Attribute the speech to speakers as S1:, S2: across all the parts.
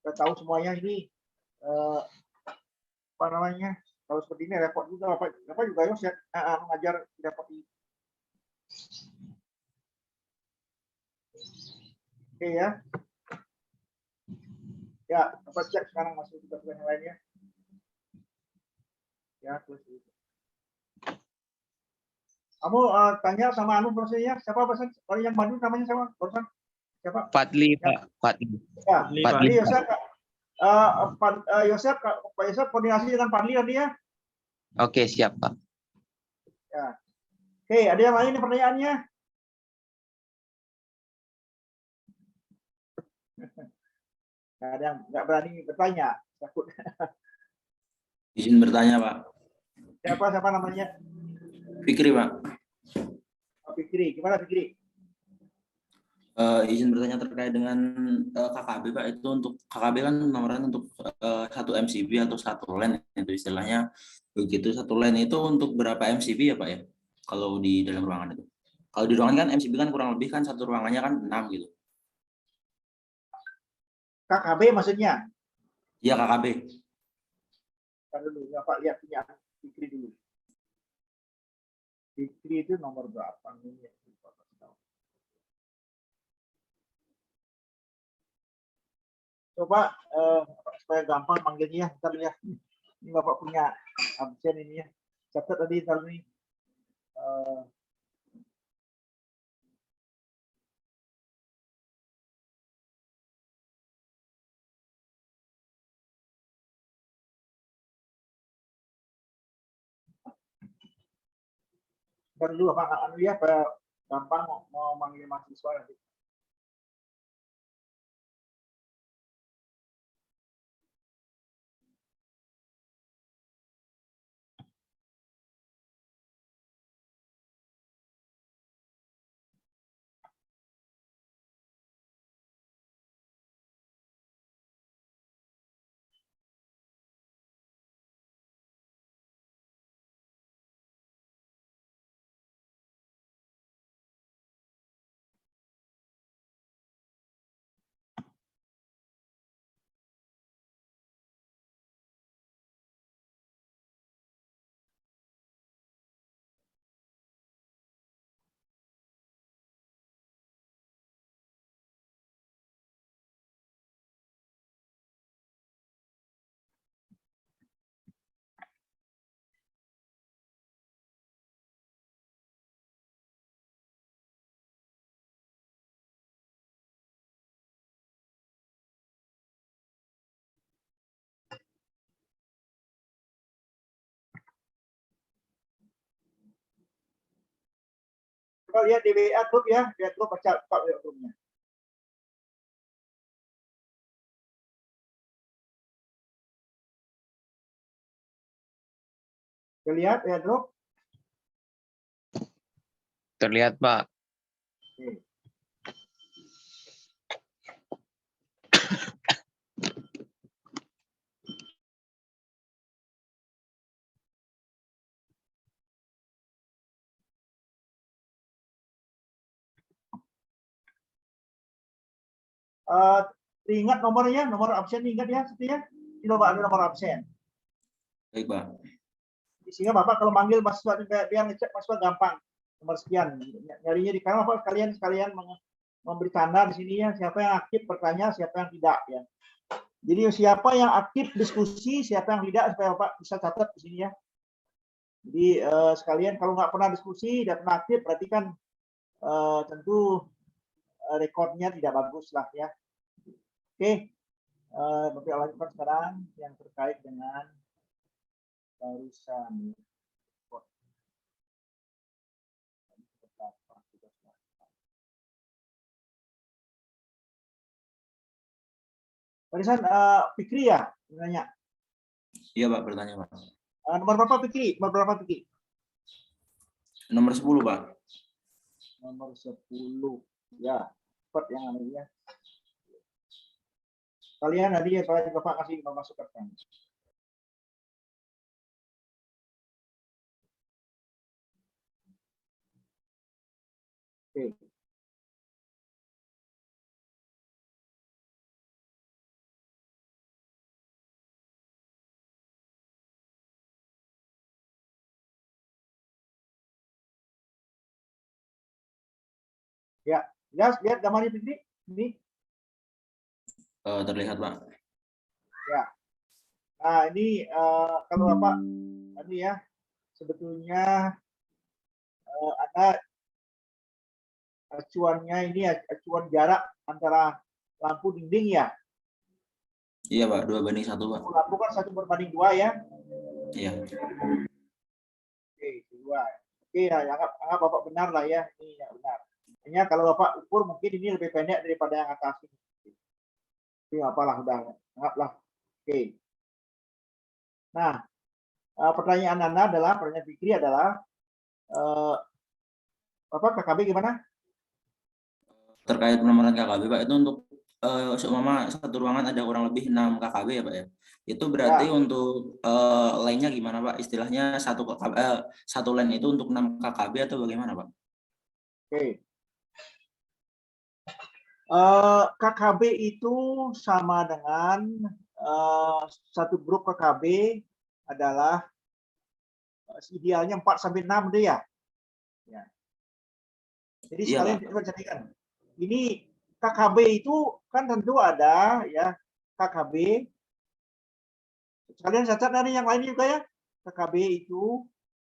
S1: Udah tahu semuanya ini apa namanya? Kalau seperti ini repot juga Bapak juga ya mengajar repot ini. Oke ya. Ya, Bapak cek sekarang masuk tugas yang lainnya. Ya, terus itu. Kamu tanya sama prosesnya siapa barusan? Kalau yang Bandung namanya siapa barusan? Siapa?
S2: Fadli, Pak. Fadli.
S1: Ya,
S2: Fadli.
S1: Yosef, Pak Yosef koordinasi dengan Fadli tadi ya.
S2: Oke, siap, Pak.
S1: Ya. Oke, ada yang lain pertanyaannya? Nggak ada yang nggak berani bertanya, takut.
S3: Izin bertanya, Pak.
S1: Siapa namanya?
S3: Fikri, Pak.
S1: Fikri, gimana Fikri?
S3: Izin bertanya terkait dengan KKB, Pak. Itu untuk KKB kan nomoran untuk satu MCB atau satu LAN itu istilahnya begitu. Satu LAN itu untuk berapa MCB ya, Pak ya? Kalau di dalam ruangan itu. Kalau di ruangan kan MCB kan kurang lebih kan satu ruangannya kan 6 gitu.
S1: KKB maksudnya?
S3: Iya, KKB.
S1: Kan dulu, Bapak lihat punya Fikri dulu. Fikri itu nomor berapa nih? Coba supaya gampang manggilnya, ntar ya. Ini Bapak punya absen ini ya. Catat tadi ntar nih. Ntar dulu Bapak ya, gampang mau manggil mahasiswa nanti. Coba lihat di WA grup ya, lihat grup baca grupnya. Lihat ya grup.
S2: Terlihat, Pak.
S1: Oke. Ingat nomornya, nomor absen ingat ya, sepertinya. Ini ada nomor absen.
S3: Baik, Pak.
S1: Sehingga Bapak kalau manggil mahasiswa biar ngecek mahasiswa gampang. Nomor sekian. Nyarinya di kanan Bapak sekalian memberi tanda di sini ya, siapa yang aktif bertanya, siapa yang tidak ya. Jadi siapa yang aktif diskusi, siapa yang tidak supaya Bapak bisa catat di sini ya. Jadi sekalian kalau nggak pernah diskusi, tidak pernah aktif, berarti kan tentu rekodnya tidak bagus lah ya. Oke, Bapak lanjutkan sekarang yang terkait dengan barusan. Barusan Fikri ya, nanya.
S3: Iya, Pak, bertanya, Pak.
S1: Nomor berapa Fikri? Nomor berapa Fikri?
S3: Nomor 10, Pak.
S1: Nomor 10. Ya, cepat yang namanya. Kalian tadi ya Bapak kasih memasukkan. Oke. Jelas, lihat gambarnya Fikri. Ini.
S3: Terlihat Pak.
S1: Nah, ini kalau Bapak ini ya, sebetulnya ada acuannya ini acuan jarak antara lampu dinding ya.
S3: Iya Pak, 2:1 Pak.
S1: Lampu kan 1/2 ya.
S3: Iya.
S1: Oke, 2. Oke, ya, anggap Bapak benar lah ya. Ini ya benar. Hanya kalau Bapak ukur mungkin ini lebih pendek daripada yang atas ini. Tapi apalah, udah anggaplah. Oke. Nah, pertanyaan Anda adalah, pertanyaan Fikri adalah, KKB gimana?
S3: Terkait penomoran KKB Pak, itu untuk seumpama satu ruangan ada kurang lebih 6 KKB ya Pak ya. Itu berarti untuk line-nya gimana Pak? Istilahnya satu line itu untuk 6 KKB atau bagaimana Pak?
S1: Oke. KKB itu sama dengan satu grup KKB adalah idealnya 4-6 deh ya. Jadi
S3: Iya,
S1: sekalian
S3: Pak.
S1: kita jadikan. Ini KKB itu kan tentu ada ya KKB. Sekalian catat dari yang lain juga ya. KKB itu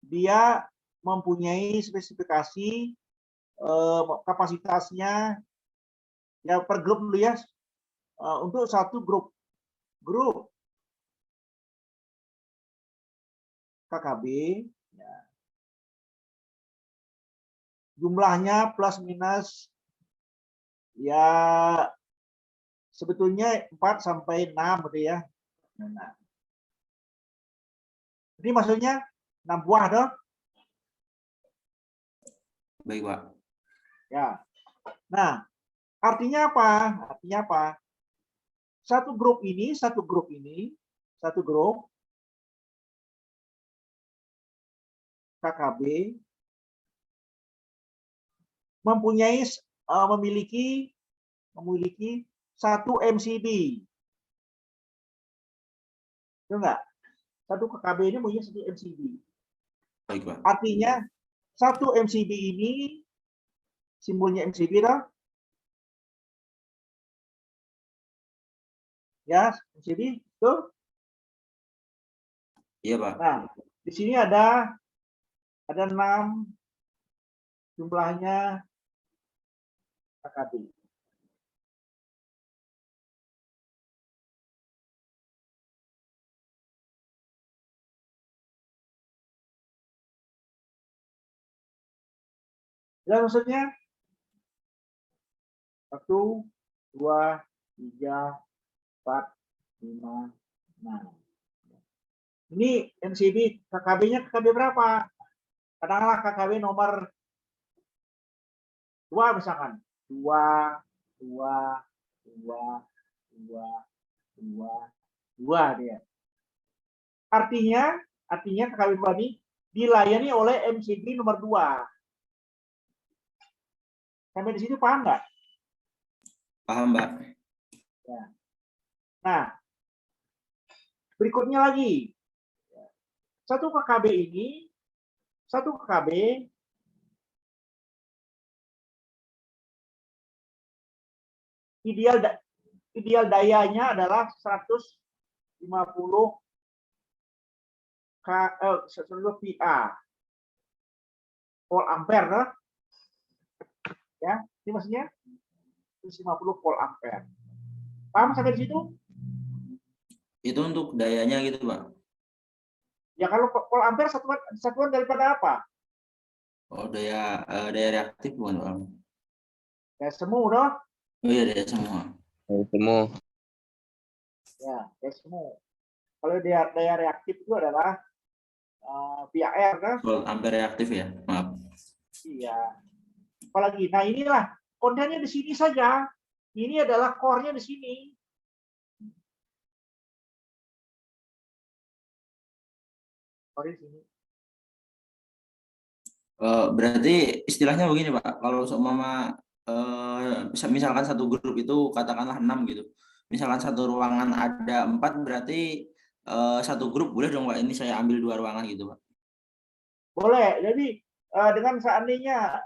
S1: dia mempunyai spesifikasi kapasitasnya ya per grup dulu ya. Untuk satu grup KKB ya, jumlahnya plus minus ya sebetulnya 4-6 gitu ya. Nah, jadi maksudnya 6 buah dong.
S3: Baik Pak.
S1: Ya. Nah, artinya apa? Artinya apa? Satu grup KKB memiliki satu MCB. Itu enggak? Satu KKB ini mempunyai satu MCB.
S3: Baik Pak.
S1: Artinya satu MCB ini simbolnya MCB dong. Ya, MCB itu.
S3: Iya Pak.
S1: Nah, di sini ada 6 jumlahnya KKB. Ya maksudnya 1, 2, 3, 4, 5, 6. Ini MCB KKB-nya KKB berapa? Katakanlah KKB nomor 2 misalkan. 2 dia. Artinya KKB 2 ini dilayani oleh MCB nomor 2. Sampai di situ paham nggak?
S3: Paham Pak.
S1: Ya. Nah, berikutnya lagi. Satu KKB ideal dayanya adalah 150 VA volt ampere, ya, ini maksudnya 150 volt ampere. Paham sampai di situ?
S3: Itu untuk dayanya gitu Pak.
S1: Ya kalau volt ampere satuan daripada apa?
S3: Oh, daya reaktif bukan Pak?
S1: Ya semu dong.
S3: Oh iya, daya semua.
S2: Temu.
S1: Ya, daya semu. Kalau daya reaktif itu adalah VAR kan?
S3: Volt ampere reaktif ya, maaf.
S1: Iya. Apalagi, nah inilah kontennya di sini saja. Ini adalah core-nya di sini. Core di sini.
S3: Berarti istilahnya begini Pak, kalau seumpama misalkan satu grup itu katakanlah 6 gitu. Misalkan satu ruangan ada 4, berarti satu grup boleh dong Pak, ini saya ambil 2 ruangan gitu Pak?
S1: Boleh. Jadi dengan seandainya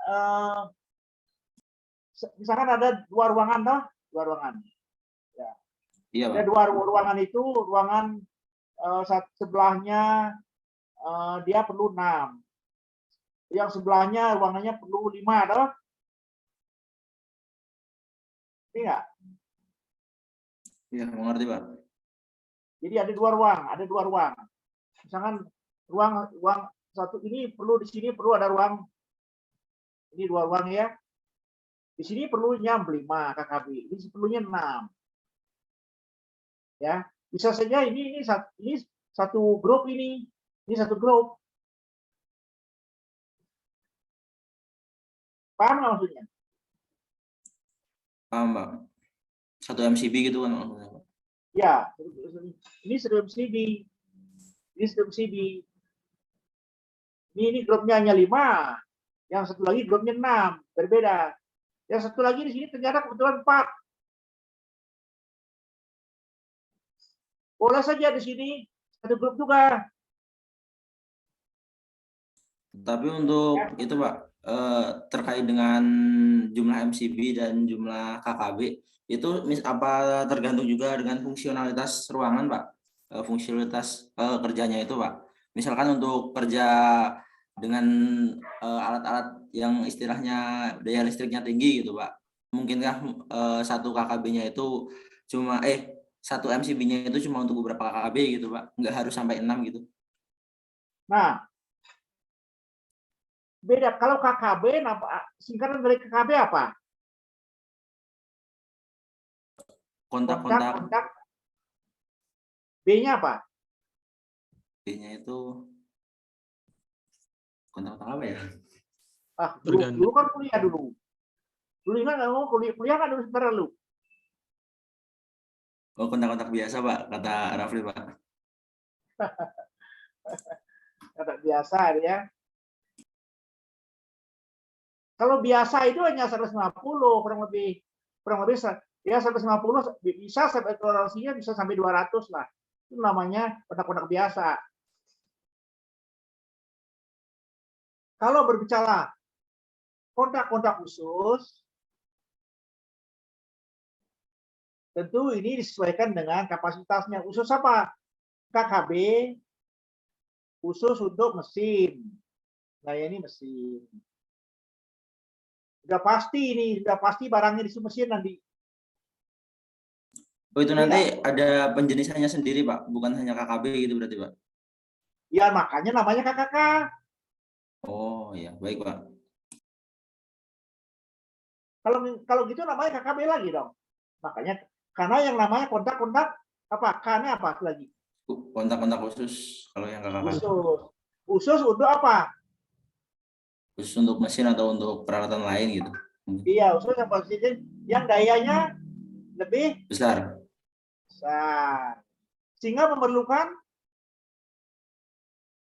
S1: misalkan ada 2 ruangan toh, 2 ruangan.
S3: Iya,
S1: Ada
S3: Pak.
S1: 2 ruangan itu, ruangan sebelahnya dia perlu 6. Yang sebelahnya ruangannya perlu 5 toh. Ini enggak?
S3: Iya, mengerti, Pak.
S1: Jadi ada 2 ruang. Misalkan ruang satu ini perlu, di sini perlu ada ruang, ini 2 ruang ya. Di sini perlunya 5 KKB, ini perlunya 6. Ya, bisa saja ini satu grup ini satu grup. Paham nggak maksudnya?
S3: Paham, Pak. Satu MCB gitu kan maksudnya, Pak.
S1: Ya, ini satu MCB, ini satu MCB. Ini grupnya hanya 5, yang satu lagi grupnya 6, berbeda. Yang satu lagi di sini ternyata kebetulan 4. Boleh saja di sini satu grup juga.
S3: Tapi untuk itu, Pak, terkait dengan jumlah MCB dan jumlah KKB, itu apa tergantung juga dengan fungsionalitas ruangan, Pak? Fungsionalitas kerjanya itu, Pak. Misalkan untuk kerja dengan alat-alat yang istilahnya daya listriknya tinggi gitu, Pak. Mungkinkah satu KKB-nya itu cuma satu MCB-nya itu cuma untuk beberapa KKB gitu, Pak? Nggak harus sampai 6 gitu.
S1: Nah, beda. Kalau KKB, singkatan dari KKB apa?
S3: Kontak-kontak
S1: Kontak. B-nya apa?
S3: B-nya itu kontak apa ya?
S1: Dulu kan kuliah dulu. Dulu ingat nggak mau kuliah kan dulu sebentar lu.
S3: Oh, kontak-kontak biasa, Pak, kata Rafli, Pak.
S1: Kata biasa ya. Kalau biasa itu hanya 150 kurang lebih ya 150 bisa sampai toleransinya bisa sampai 200 lah. Itu namanya kontak-kontak biasa. Kalau berbicara kontak-kontak khusus, tentu ini disesuaikan dengan kapasitasnya. Khusus apa? KKB khusus untuk mesin. Layani mesin. Sudah pasti barangnya di mesin nanti.
S3: Oh, itu nanti ada penjenisannya sendiri, Pak, bukan hanya KKB gitu berarti, Pak?
S1: Ya, makanya namanya KKK.
S3: Oh, ya, baik, Pak.
S1: Kalau gitu namanya KKB lagi dong. Makanya karena yang namanya kontak-kontak apa? K-nya apa lagi?
S3: Kontak-kontak khusus kalau yang KKK.
S1: Khusus untuk apa?
S3: Khusus untuk mesin atau untuk peralatan lain gitu.
S1: Iya, khusus yang dayanya lebih
S3: besar.
S1: Sehingga memerlukan.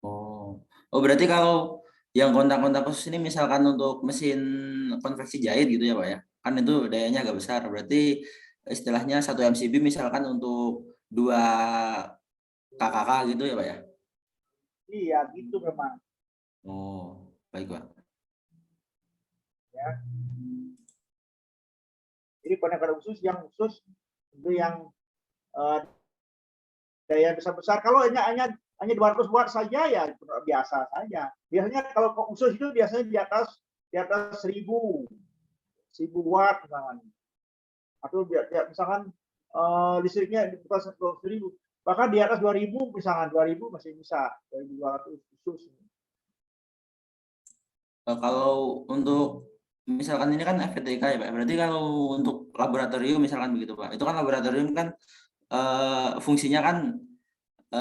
S3: Oh, berarti kalau yang kontak-kontak khusus ini misalkan untuk mesin konveksi jahit gitu ya, Pak ya. Kan itu dayanya agak besar. Berarti istilahnya satu MCB misalkan untuk 2 KKK gitu ya, Pak ya.
S1: Iya, gitu memang.
S3: Oh, baik, Pak.
S1: Ya. Jadi kontak khusus itu yang daya besar-besar. Kalau hanya 200 watt saja ya biasa saja. Biasanya kalau khusus itu biasanya di atas 1000 watt misalkan. Atau misalkan listriknya bukan 1000, bahkan di atas 2000 misalkan 2000 masih bisa, 2200 khusus.
S3: Kalau untuk misalkan ini kan FPTK ya, Pak. Berarti kalau untuk laboratorium misalkan begitu, Pak. Itu kan laboratorium kan fungsinya kan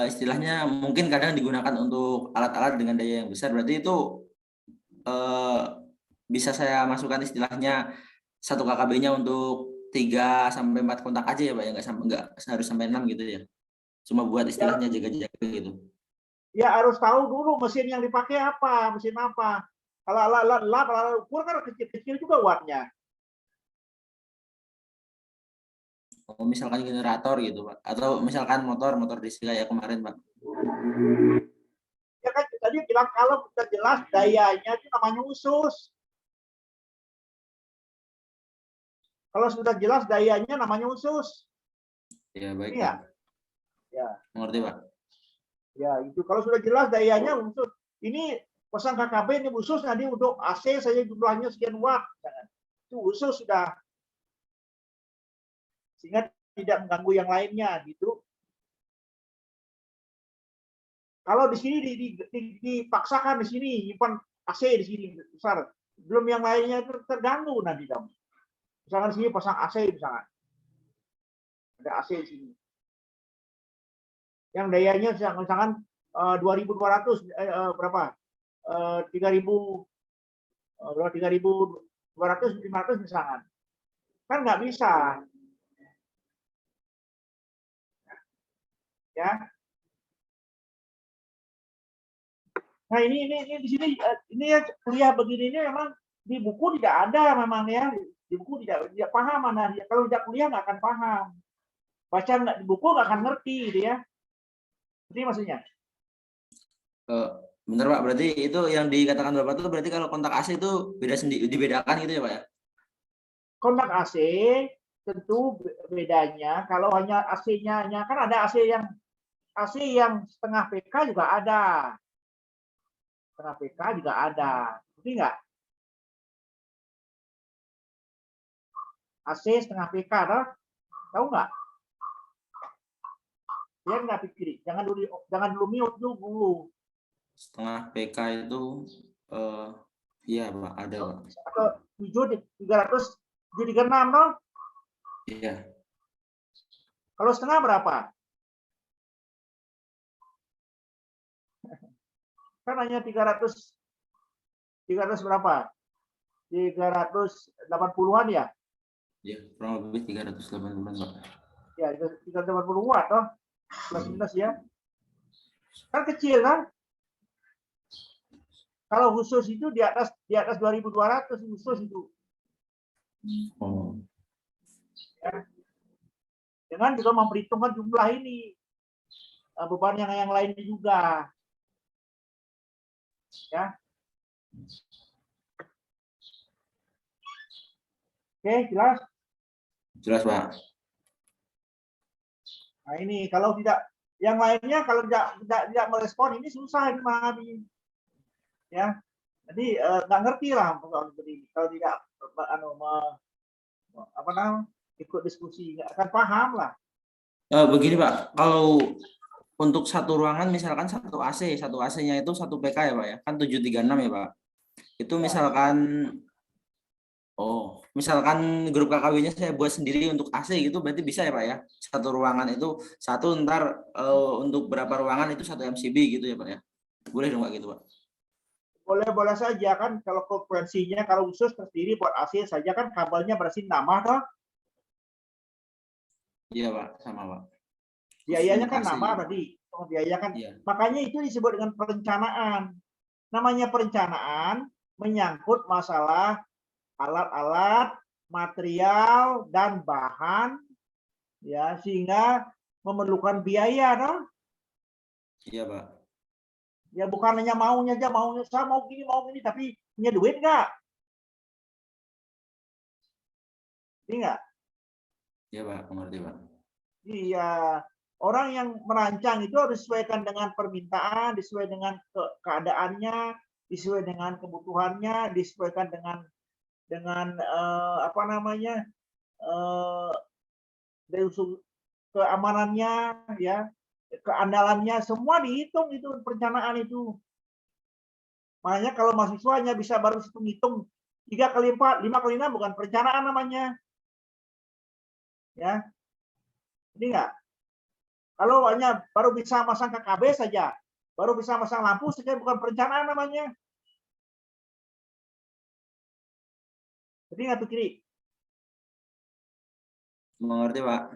S3: istilahnya mungkin kadang digunakan untuk alat-alat dengan daya yang besar. Berarti itu bisa saya masukkan istilahnya 1 KKB-nya untuk 3 sampai 4 kontak aja ya, Pak ya, nggak harus sampai 6 gitu ya. Cuma buat istilahnya jaga-jaga gitu.
S1: Ya harus tahu dulu mesin yang dipakai apa, mesin apa. Kalau alat ukur kan kecil-kecil juga wattnya.
S3: Oh, misalkan generator gitu, Pak. Atau misalkan motor diesel kayak kemarin, Pak.
S1: Ya kan tadi bilang kalau kita jelas dayanya itu namanya khusus. Kalau sudah jelas dayanya namanya usus.
S3: Ya, baik,
S1: Iya.
S3: Pak.
S1: Ya.
S3: Mengerti, Pak.
S1: Ya, itu kalau sudah jelas dayanya usus. Ini pasang KKB ini khusus nanti untuk AC saja jumlahnya sekian watt. Itu khusus sudah. Sehingga tidak mengganggu yang lainnya gitu. Kalau di sini dipaksakan di sini nyimpan AC di sini besar, belum yang lainnya terganggu nanti kamu. Misalkan di sini pasang AC misalkan, ada AC di sini. Yang dayanya misalkan 2.200 berapa? 3.000 berapa? 3.200 500 misalkan. Kan nggak bisa. Ya. Nah ini di sini ini ya kuliah begini ini memang di buku tidak ada memang ya, di buku tidak paham mana dia. Kalau tidak kuliah nggak akan paham, baca nggak di buku nggak akan ngerti gitu ya. Ini maksudnya.
S3: Bentar, Pak, berarti itu yang dikatakan Bapak itu berarti kalau kontak AC itu beda sendiri, dibedakan gitu ya, Pak ya?
S1: Kontak AC tentu bedanya kalau hanya AC-nya kan ada AC yang setengah PK juga ada. Setengah PK juga ada. Ngerti nggak? AC setengah PK, tahu nggak? Dia nggak pikir, jangan dulu mute dulu.
S3: Setengah PK itu iya, Pak, ada, Pak.
S1: Atau 300 736 dong.
S3: Iya.
S1: Kalau setengah berapa? Kan hanya 300 berapa? 380-an ya?
S3: Ya, kurang lebih 380, Pak.
S1: Ya, 380 watt toh. Plus minus ya. Kan kecil kan? Kalau khusus itu di atas 2.200 khusus itu.
S3: Oh.
S1: Ya. Dengan juga memperhitungkan jumlah ini. Beban yang lainnya juga. Ya. Oke, jelas?
S3: Jelas, Pak.
S1: Nah, ini kalau tidak yang lainnya kalau tidak merespon ini susah memahami. Ya. Jadi nggak ngerti lah kalau tidak ikut diskusi nggak akan paham lah.
S3: Begini, Pak, kalau untuk satu ruangan misalkan satu AC-nya itu 1 PK ya, Pak ya, kan 736 ya, Pak. Itu misalkan grup KKW-nya saya buat sendiri untuk AC gitu, berarti bisa ya, Pak ya? Satu ruangan itu ntar untuk berapa ruangan itu 1 MCB gitu ya, Pak ya? Boleh dong, Pak, gitu, Pak?
S1: Boleh saja kan kalau frekuensinya kalau khusus terdiri buat AC saja kan kabelnya berarti nambah toh.
S3: Iya, Pak, sama, Pak.
S1: Biayanya kan
S3: AC.
S1: nambah tadi. Biaya kan.
S3: Iya.
S1: Makanya itu disebut dengan perencanaan. Namanya perencanaan menyangkut masalah alat-alat, material dan bahan ya sehingga memerlukan biaya toh.
S3: Iya, Pak.
S1: Ya bukan hanya maunya saya mau gini tapi punya duit nggak? Ini nggak?
S3: Iya, Pak, mengerti, Pak.
S1: Iya, orang yang merancang itu harus disesuaikan dengan permintaan, disesuaikan dengan keadaannya, disesuaikan dengan kebutuhannya, disesuaikan dengan dari unsur keamanannya, ya, keandalannya, semua dihitung itu perencanaan itu. Makanya kalau mahasiswanya bisa baru hitung 3 kali 4, 5 kali 6 bukan perencanaan namanya. Ya. Ini enggak? Kalau hanya baru bisa masang KKB saja, baru bisa masang lampu saja bukan perencanaan namanya. Jadi nggak tuh kiri?
S3: Mengerti, Pak.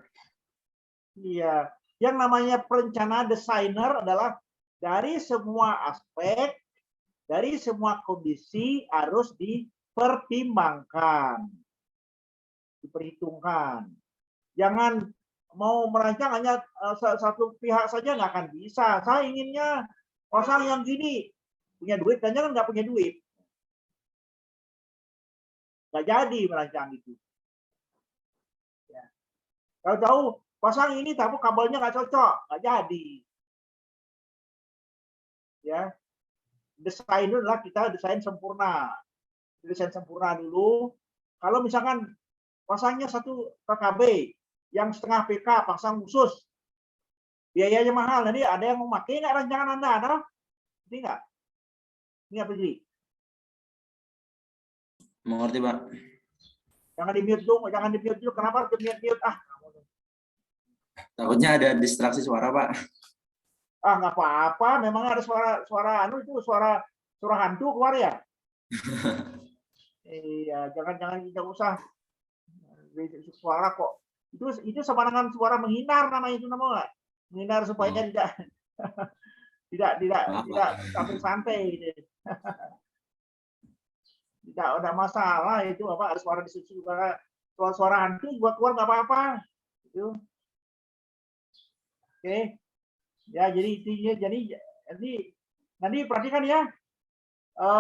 S1: Iya. Yang namanya perencana desainer adalah dari semua aspek, dari semua kondisi harus dipertimbangkan, diperhitungkan. Jangan mau merancang hanya satu pihak saja nggak akan bisa. Saya inginnya pasang yang gini, punya duit, dan jangan nggak punya duit. Nggak jadi merancang itu. Kalau jauh pasang ini tapi kabelnya nggak cocok, nggak jadi. Ya, desain itu adalah kita desain sempurna. Desain sempurna dulu. Kalau misalkan pasangnya 1 KKB, yang setengah PK pasang khusus, biayanya mahal. Nanti ada yang mau pakai nggak rancangan Anda? Ada? Ini nggak? Ini apa jadi?
S3: Mengerti, Pak?
S1: Jangan di-mute dulu, jangan di-mute dulu. Kenapa harus di-mute?
S3: Takutnya ada distraksi suara, Pak.
S1: Nggak apa-apa. Memang ada suara suara hantu keluar ya. Iya, jangan usah suara kok. Itu sama dengan suara menghindar namanya itu namanya. Menghindar supaya tidak tampil santai gitu. Tidak ada masalah itu apa suara disusul juga suara hantu buat keluar nggak apa-apa. Gitu. Oke. Ya, jadi intinya nanti perhatikan ya.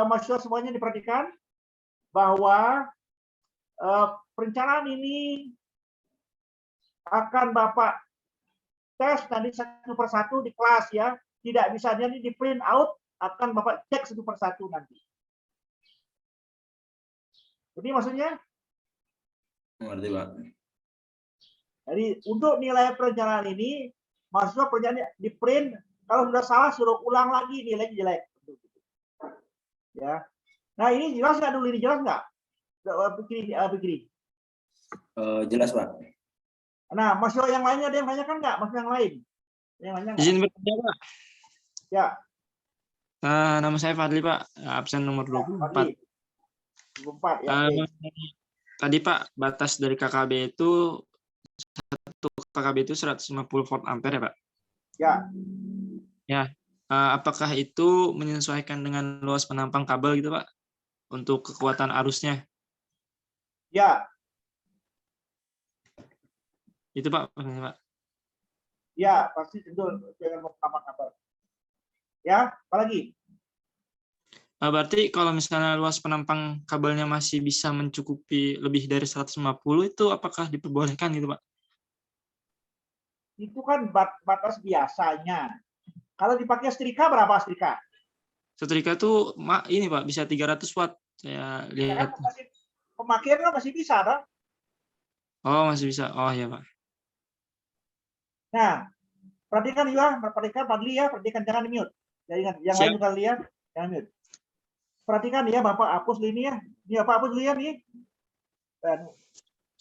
S1: Mahasiswa semuanya diperhatikan bahwa perencanaan ini akan Bapak tes nanti 1 per 1 di kelas ya. Tidak bisa jadi di print out, akan Bapak cek 1 per 1 nanti. Jadi maksudnya?
S3: Mengerti, Pak.
S1: Jadi untuk nilai perencanaan ini, mahasiswa perencanaan di print, kalau sudah salah suruh ulang lagi nilainya jelek. Ya. Nah ini jelas nggak dulu ini jelas nggak? Begini.
S3: Jelas, Pak.
S1: Nah, mahasiswa yang lainnya ada yang tanyakan nggak? Mahasiswa yang lain? Yang lainnya nggak?
S2: Izin bertanya, Pak.
S1: Ya.
S2: Nama saya Fadli, Pak. Absen nomor 24.
S1: 24 ya.
S2: Tadi Pak, batas dari KKB itu 1 KKB itu 150 volt ampere ya, Pak?
S1: Ya.
S2: Ya. Apakah itu menyesuaikan dengan luas penampang kabel gitu, Pak? Untuk kekuatan arusnya?
S1: Ya.
S2: Itu Pak, Pak.
S1: Ya, pasti tentu dengan penampang kabel. Ya, apalagi?
S2: Berarti kalau misalnya luas penampang kabelnya masih bisa mencukupi lebih dari 150 itu apakah diperbolehkan gitu, Pak?
S1: Itu kan batas biasanya. Kalau dipakai setrika berapa setrika?
S2: Setrika tuh ini Pak bisa 300 watt. Saya lihat.
S1: Pemakaiannya masih bisa, kan?
S2: Oh, masih bisa. Oh ya, Pak.
S1: Nah, perhatikan ya, perhatikan Fadli ya, perhatikan jangan mute. Jadi yang lain juga lihat, jangan mute. Perhatikan ya, Bapak hapus ini ya. Ini Bapak hapus dulu ya nih. Dan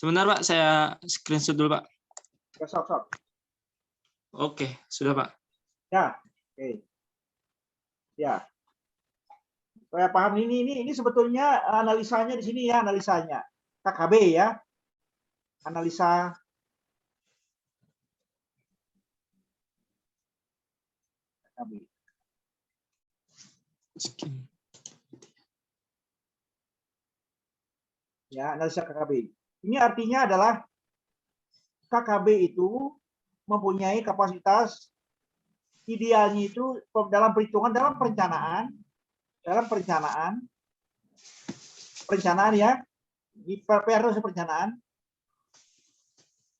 S2: sebentar Pak, saya screenshot dulu Pak.
S1: Sok.
S2: Oke, sudah Pak.
S1: Ya, oke. Ya. Saya paham ini sebetulnya analisanya di sini ya, analisanya. KKB ya. Analisa KKB. Ya, analisa KKB. Ini artinya adalah KKB itu mempunyai kapasitas idealnya itu dalam perhitungan, dalam perencanaan ya, di perencanaan,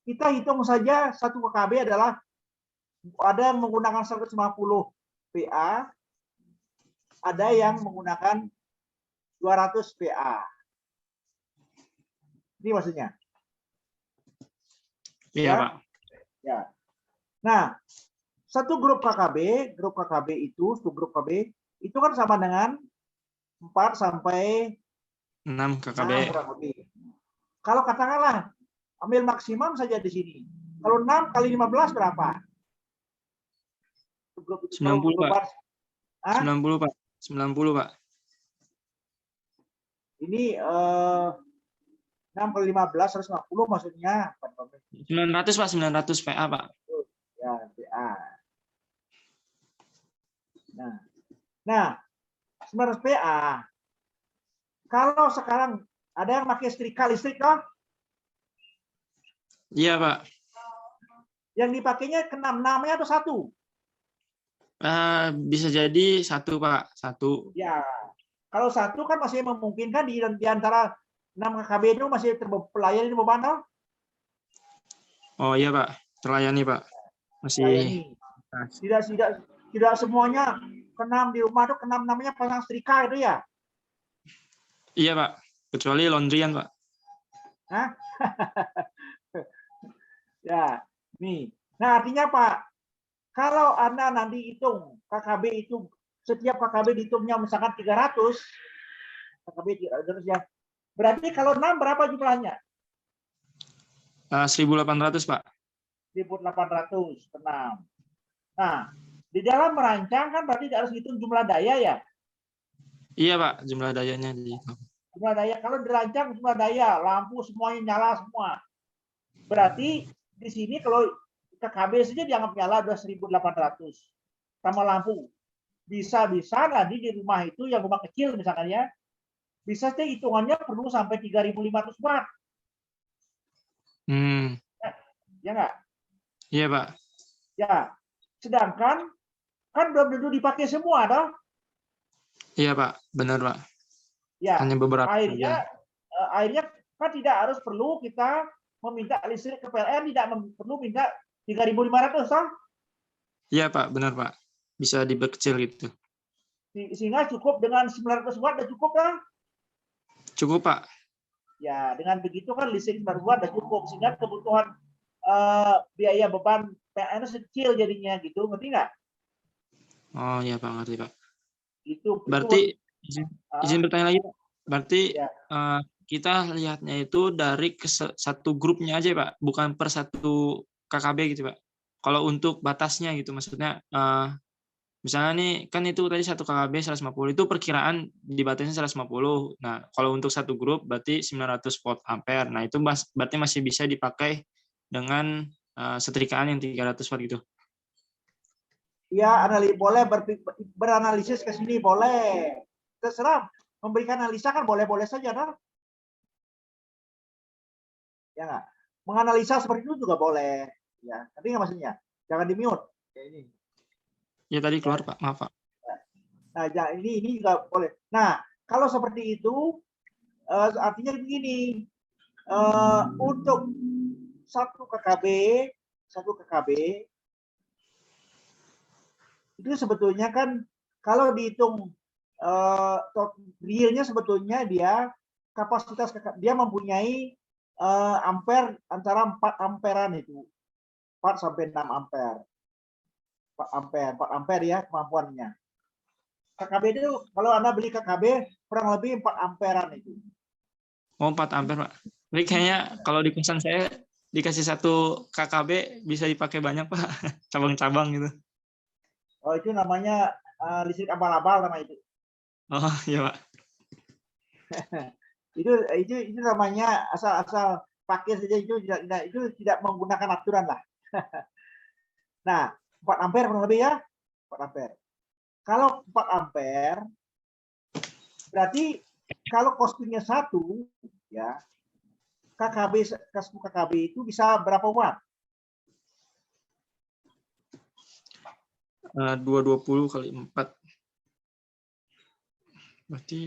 S1: kita hitung saja 1 KKB adalah ada yang menggunakan 150 PA, ada yang menggunakan 200 PA. Ini maksudnya.
S2: Iya,
S1: ya?
S2: Pak.
S1: Ya. Nah, satu grup KKB itu, grup KB itu kan sama dengan 4 sampai
S2: 6 KKB.
S1: 6 kurang lebih. Kalau katakanlah ambil maksimum saja di sini. Kalau 6 kali 15 berapa? Grup itu
S2: 90, Pak.
S1: 90,
S2: Pak. 90, Pak.
S1: Ini 6 kali 15 150 maksudnya
S2: 900 Pak, 900 PA Pak.
S1: Ya, PA. Nah, 900 PA. Kalau sekarang ada yang pakai setrika listrik kan?
S2: Iya, Pak.
S1: Yang dipakainya ke 6-nya atau 1?
S2: Bisa jadi 1, Pak. 1.
S1: Ya. Kalau 1 kan masih memungkinkan di antara 6 KKB itu masih terlayani beban.
S2: Oh iya Pak, terlayani Pak. Masih
S1: Layani. Tidak semuanya kenam di rumah tuh kenam namanya pasang setrika itu ya.
S2: iya Pak, kecuali laundryan Pak.
S1: Hah? Ya, nih. Nah, artinya Pak, kalau Anda nanti hitung KKB itu setiap KKB dihitungnya misalkan 300 KKB 300 ya. Berarti kalau 6 berapa jumlahnya?
S2: 1.800 Pak.
S1: 1.800 per 6. Nah, di dalam merancang kan berarti harus hitung jumlah daya ya.
S2: Iya Pak, jumlah dayanya di.
S1: Jumlah daya kalau dirancang jumlah daya, lampu semuanya nyala semua. Berarti di sini kalau KKB saja dianggap nyala udah 1.800 sama lampu. Bisa-bisa nanti di rumah itu yang rumah kecil misalkan ya, bisa sih hitungannya perlu sampai 3.500 watt. Ya nggak?
S2: Iya Pak.
S1: Ya. Sedangkan kan belum tentu dipakai semua, toh?
S2: Iya Pak, benar Pak.
S1: Ya.
S2: Hanya beberapa
S1: Akhirnya
S2: saja.
S1: kan tidak harus perlu kita meminta listrik ke PLN, tidak perlu minta 3.500, toh?
S2: Iya Pak, benar Pak. Bisa diperkecil gitu.
S1: Sehingga cukup dengan 900 watt udah cukup kan?
S2: Cukup Pak.
S1: Ya, dengan begitu kan listrik 900 watt udah cukup sehingga kebutuhan biaya beban PLN kecil jadinya gitu, ngerti nggak?
S2: Oh iya Pak, ngerti Pak.
S1: Itu
S2: Berarti izin bertanya lagi Pak. Berarti
S1: ya.
S2: kita lihatnya itu dari satu grupnya aja Pak, bukan per satu KKB gitu Pak. Kalau untuk batasnya gitu, maksudnya misalnya nih kan itu tadi satu KKB 150 itu perkiraan dibatasnya 150. Nah, kalau untuk satu grup berarti 900 volt ampere. Nah, itu berarti masih bisa dipakai dengan setrikaan yang 300 watt gitu.
S1: Ya, boleh beranalisis ke sini boleh. Terserah memberikan analisa kan boleh-boleh saja, kan? Ya nggak? Menganalisa seperti itu juga boleh. Ya, tapi nggak maksudnya. Jangan di mute. Ya, ini.
S2: Ya tadi keluar Pak, maaf Pak.
S1: Nah, ini juga boleh. Nah, kalau seperti itu artinya begini. Untuk satu KKB itu sebetulnya kan kalau dihitung realnya sebetulnya dia kapasitas dia mempunyai ampere antara 4 amperan itu 4 sampai 6 ampere 4 ampere ya kemampuannya. KKB itu kalau Anda beli KKB kurang lebih 4 amperan itu.
S2: Oh 4 ampere Pak. Jadi kayaknya kalau di kosan saya dikasih satu KKB bisa dipakai banyak Pak, cabang-cabang gitu.
S1: Oh itu namanya listrik abal-abal nama itu.
S2: Oh iya Pak.
S1: itu namanya asal pakai saja itu tidak menggunakan aturan lah. Nah 4 ampere kurang lebih ya 4 ampere. Kalau 4 ampere berarti kalau costingnya 1 ya KKB itu bisa berapa watt?
S2: 220 kali 4. Berarti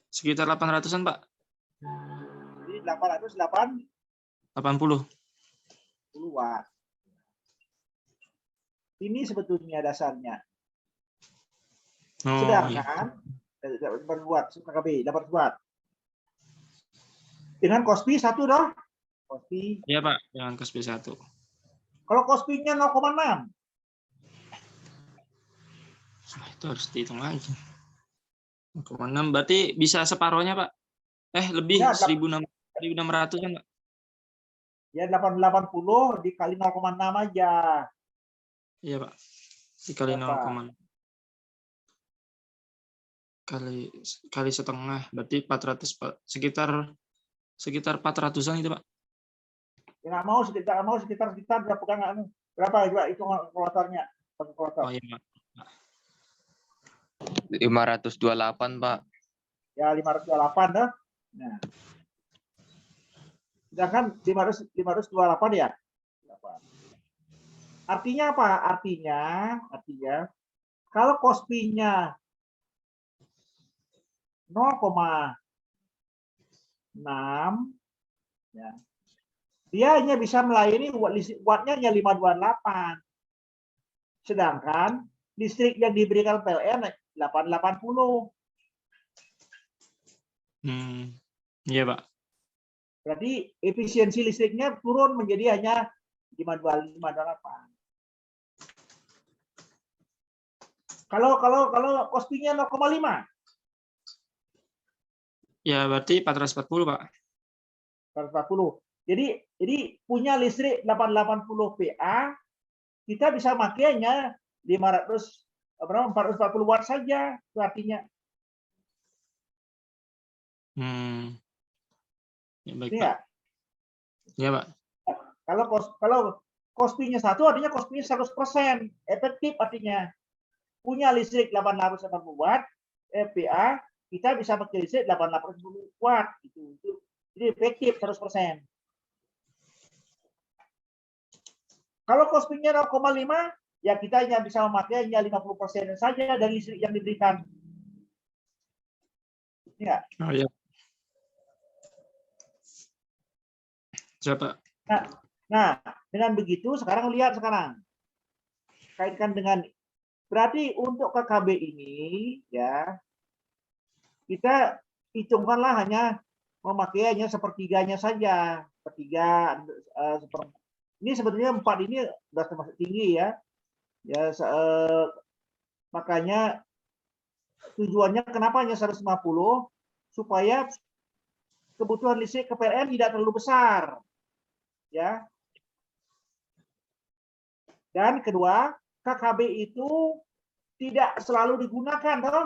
S2: sekitar 800-an Pak.
S1: Jadi 80 watt. Ini sebetulnya dasarnya. Sedangkan berbuat KKB 800 watt. Dengan Kospi 1 dong. Kospi.
S2: Iya Pak, dengan Kospi 1.
S1: Kalau Kospinya 0,6.
S2: Itu harus dihitung lagi. 0,6 berarti bisa separohnya Pak. Lebih
S1: Ya,
S2: 1.600-an Pak.
S1: Ya 880 dikali 0,6 aja.
S2: Iya Pak. Dikali 0,6. Kali setengah berarti 400 Pak. Sekitar 400-an itu Pak.
S1: Ya nggak mau sekitar berapa juga itu kalkulatornya.
S2: Oh iya Pak.
S4: 528 Pak.
S1: Ya 528 dah. Nah. Sedangkan 528 ya. Artinya apa? Artinya kalau Kospinya 0,6 ya. dia hanya bisa melayani wattnya hanya 528. Sedangkan listrik yang diberikan PLN 880.
S2: Iya, Pak.
S1: Berarti efisiensi listriknya turun menjadi hanya 528. Kalau costingnya 0,5.
S2: Ya, berarti 440, Pak.
S1: 440. Jadi punya listrik 880 PA, kita bisa makainya 440 watt saja, itu artinya.
S2: Ya, baik,
S1: Ini
S2: Pak. Ya, Pak.
S1: Kalau costingnya 1 artinya costingnya 100%, efektif artinya. Punya listrik 880 watt PA, kita bisa pakai listrik 880 watt itu. Jadi efektif 100%. Kalau costingnya 0,5, ya kita hanya bisa memakainya 50% saja dari listrik yang diberikan. Ya.
S2: Oh, iya. Siapa?
S1: Nah, dengan begitu sekarang lihat kaitkan dengan berarti untuk KKB ini ya kita hitungkanlah hanya memakainya sepertiganya saja, ini sebetulnya 4 ini sudah termasuk tinggi ya. Makanya tujuannya kenapa hanya 150 supaya kebutuhan listrik ke PLN tidak terlalu besar. Ya. Dan kedua, KKB itu tidak selalu digunakan, toh?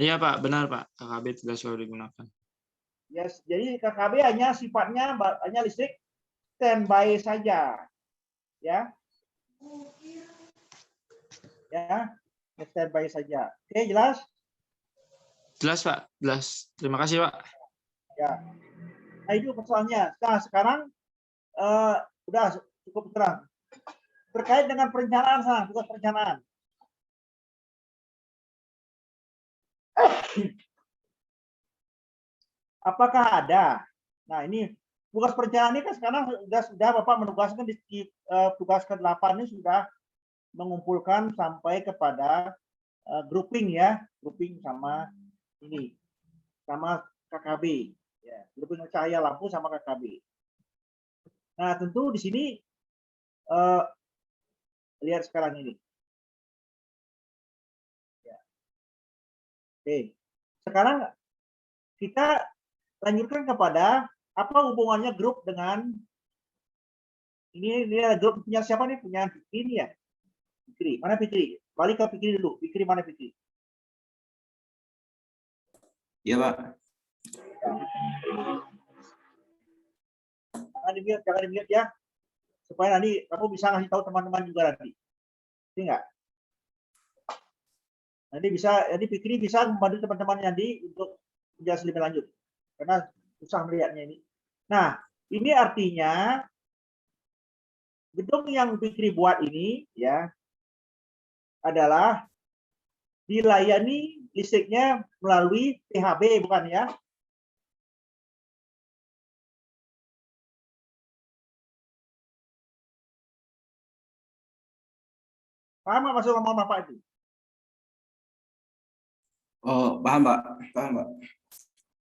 S2: Iya, Pak, benar, Pak. KKB tidak selalu digunakan.
S1: Yes, jadi KKB hanya sifatnya hanya listrik standby saja. Ya. Ya, standby saja. Oke, jelas?
S2: Jelas, Pak. Jelas. Terima kasih, Pak.
S1: Ya. Nah, itu persoalannya. Nah, sekarang udah cukup terang. Terkait dengan perencanaan, tugas perencanaan. Apakah ada? Nah, ini tugas perencanaan ini kan sekarang sudah Bapak menugaskan di tugas ke-8 ini sudah mengumpulkan sampai kepada grouping ya, grouping sama ini, sama KKB, ya, grouping cahaya lampu sama KKB. Nah, tentu di sini lihat sekarang ini. Ya. Oke, sekarang kita lanjutkan kepada apa hubungannya grup dengan ini grup punya siapa nih? Punya ini ya. Fikri. Mana Fikri? Balik ke Fikri dulu. Fikri mana Fikri?
S3: Iya, Pak.
S1: Jangan dilihat ya. Supaya nanti kamu bisa ngasih tahu teman-teman juga nanti. Ini enggak? Nanti Fikri bisa membantu teman-teman nanti untuk menjelaskan lebih lanjut. Karena susah melihatnya ini. Nah, ini artinya gedung yang Fikri buat ini ya adalah dilayani listriknya melalui PHB bukan ya? Paham nggak maksud ngomong Bapak itu?
S3: Oh, paham, Pak. Paham, Pak.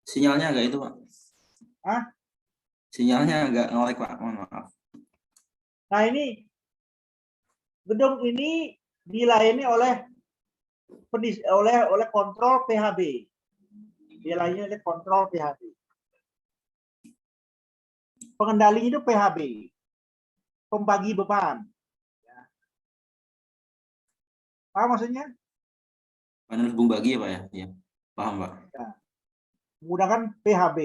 S3: Sinyalnya agak itu, Pak.
S1: Hah?
S3: Sinyalnya agak ngelek, Pak. Mohon maaf.
S1: Nah, ini gedung ini dilayani oleh kontrol PHB. Dilayani oleh kontrol PHB. Pengendali itu PHB. Pembagi beban. Ya. Paham maksudnya?
S3: Panel pembagi ya, Pak ya? Iya. Paham, Pak.
S1: Ya. Menggunakan PHB.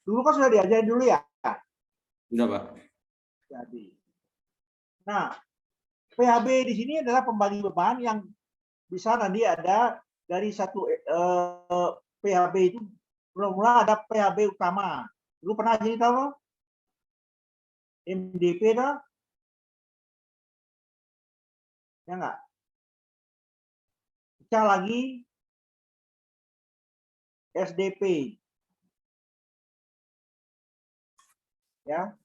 S1: Dulu kan sudah diajarin dulu ya?
S3: Sudah, Pak.
S1: Jadi. Nah, PHB di sini adalah pembagi beban yang bisa nanti ada dari satu PHB itu mula-mula ada PHB utama. Dulu pernah jadi tahu MDP dah? Ya enggak? Pecah lagi SDP. Ya.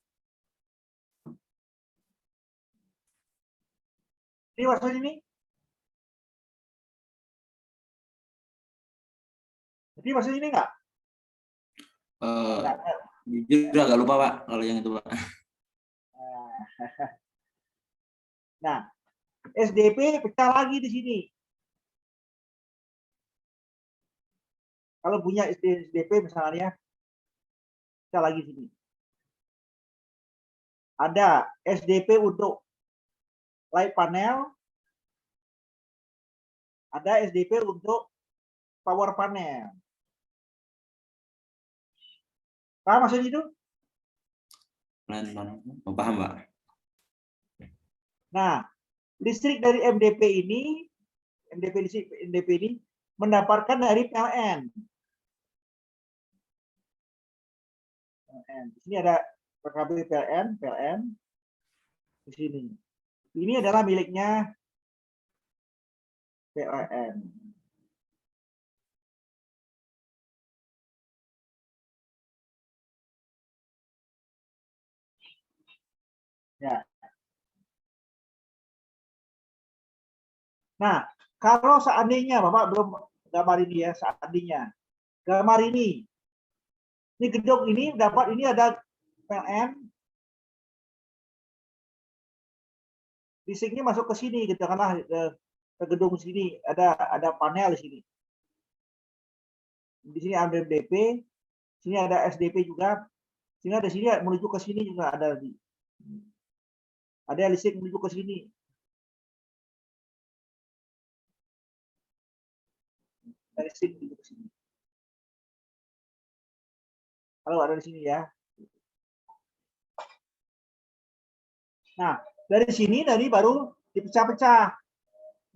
S1: Ini maksud ini? Jadi maksud ini enggak?
S3: Jujur agak lupa Pak kalau yang itu Pak.
S1: Nah, SDP pecah lagi di sini. Kalau punya SDP misalnya, pecah lagi di sini. Ada SDP untuk light panel, ada SDP untuk power panel. Paham maksud itu?
S3: Paham Pak.
S1: Nah, listrik dari MDP ini mendapatkan dari PLN. Di sini ada PKB PLN di sini. Ini adalah miliknya PLN. Ya. Nah, kalau seandainya Bapak belum gambar ini ya, seandainya gambar ini gedung ini dapat ini ada PLN, listriknya masuk ke sini gitu karena ke gedung sini ada panel di sini. Di sini ada MDP, sini ada SDP juga, sehingga di sini menuju ke sini juga ada listrik menuju ke sini. Dari sini menuju ke sini. Kalau ada di sini ya. Nah, dari sini baru dipecah-pecah.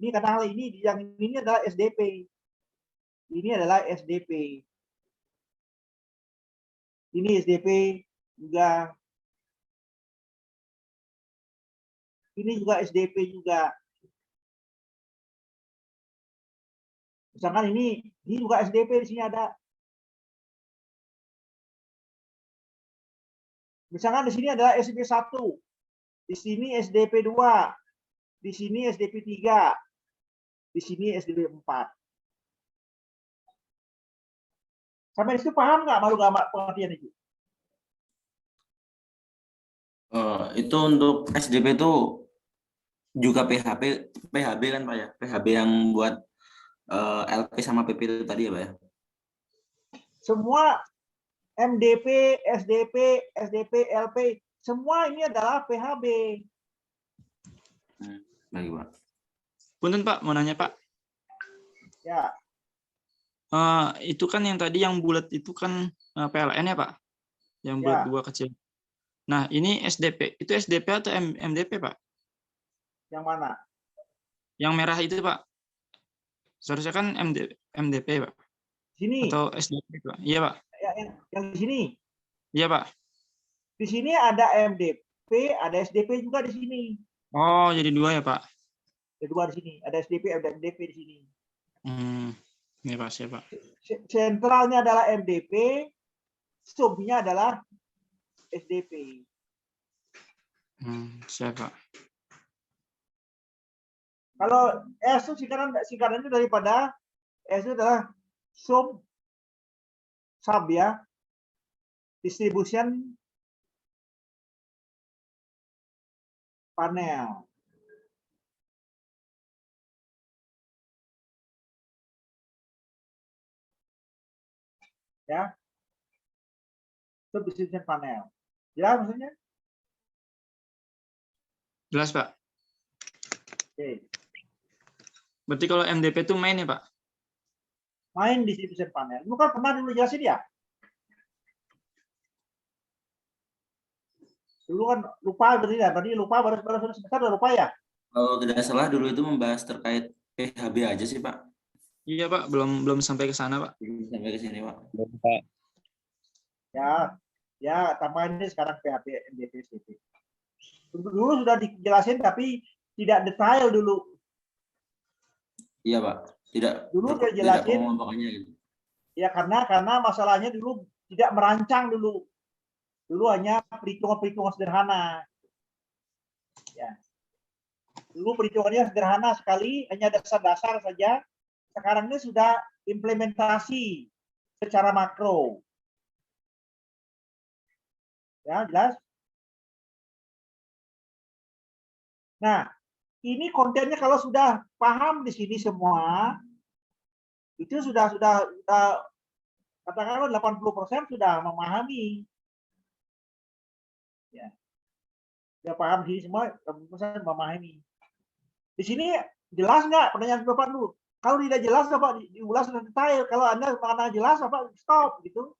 S1: Ini katakanlah yang ini adalah SDP. Ini adalah SDP. Ini SDP juga. Ini juga SDP juga. Misalkan ini juga SDP di sini ada. Misalkan di sini adalah SDP 1. Di sini SDP 2. Di sini SDP 3. Di sini SDP 4. Sampai itu paham nggak malu gambar pengertian itu?
S3: Itu untuk SDP itu juga PHB kan Pak ya? PHB yang buat LP sama PP itu tadi ya Pak ya?
S1: Semua MDP, SDP, LP, semua ini adalah PHB.
S3: Baik Pak.
S2: Punten Pak, mau nanya Pak.
S1: Ya.
S2: Itu kan yang tadi yang bulat itu kan PLN ya Pak? Yang bulat
S1: Ya.
S2: dua kecil. Nah, ini SDP. Itu SDP atau MDP Pak?
S1: Yang mana?
S2: Yang merah itu Pak. Seharusnya kan MDP Pak.
S1: Sini.
S2: Atau SDP Pak? Iya Pak.
S1: Yang di sini.
S2: Iya Pak.
S1: Di sini ada MDP, ada SDP juga di sini.
S2: Oh, jadi dua ya Pak?
S1: Ada dua di sini. Ada SDP, ada MDP di sini.
S2: Iya Pak, siap Pak.
S1: Sentralnya adalah MDP, subnya adalah SDP.
S2: Siap Pak.
S1: Kalau S itu singkatannya daripada S itu adalah sub ya, distribution panel. Ya, sub distribution panel. Jelas maksudnya?
S2: Jelas Pak.
S1: Oke.
S2: Berarti kalau MDP itu main ya Pak?
S1: Main distribution panel. Itu kan pernah dulu jelasin ya? Dulu kan lupa berarti ya, tadi lupa baru sebentar udah lupa ya?
S3: Kalau tidak salah dulu itu membahas terkait PHB aja sih Pak.
S2: Iya Pak, belum sampai ke sana Pak.
S3: Belum sampai ke sini Pak.
S1: Ya, tambahin ini sekarang PHB, MDP, SDP. Dulu sudah dijelasin tapi tidak detail dulu.
S3: Iya Pak, tidak.
S1: Dulu udah jelasin.
S3: Gitu.
S1: Ya karena masalahnya dulu tidak merancang dulu. Dulu hanya perhitungan-perhitungan sederhana. Ya. Dulu perhitungannya sederhana sekali, hanya dasar-dasar saja. Sekarang ini sudah implementasi secara makro. Ya, jelas? Nah, ini kontennya kalau sudah paham di sini semua, itu sudah katakanlah 80% sudah memahami. Ya. Sudah paham di sini semua, 80% memahami. Di sini jelas nggak pertanyaan Bapak dulu? Kalau tidak jelas, Bapak diulas dengan detail. Kalau Anda mana jelas, Bapak stop gitu.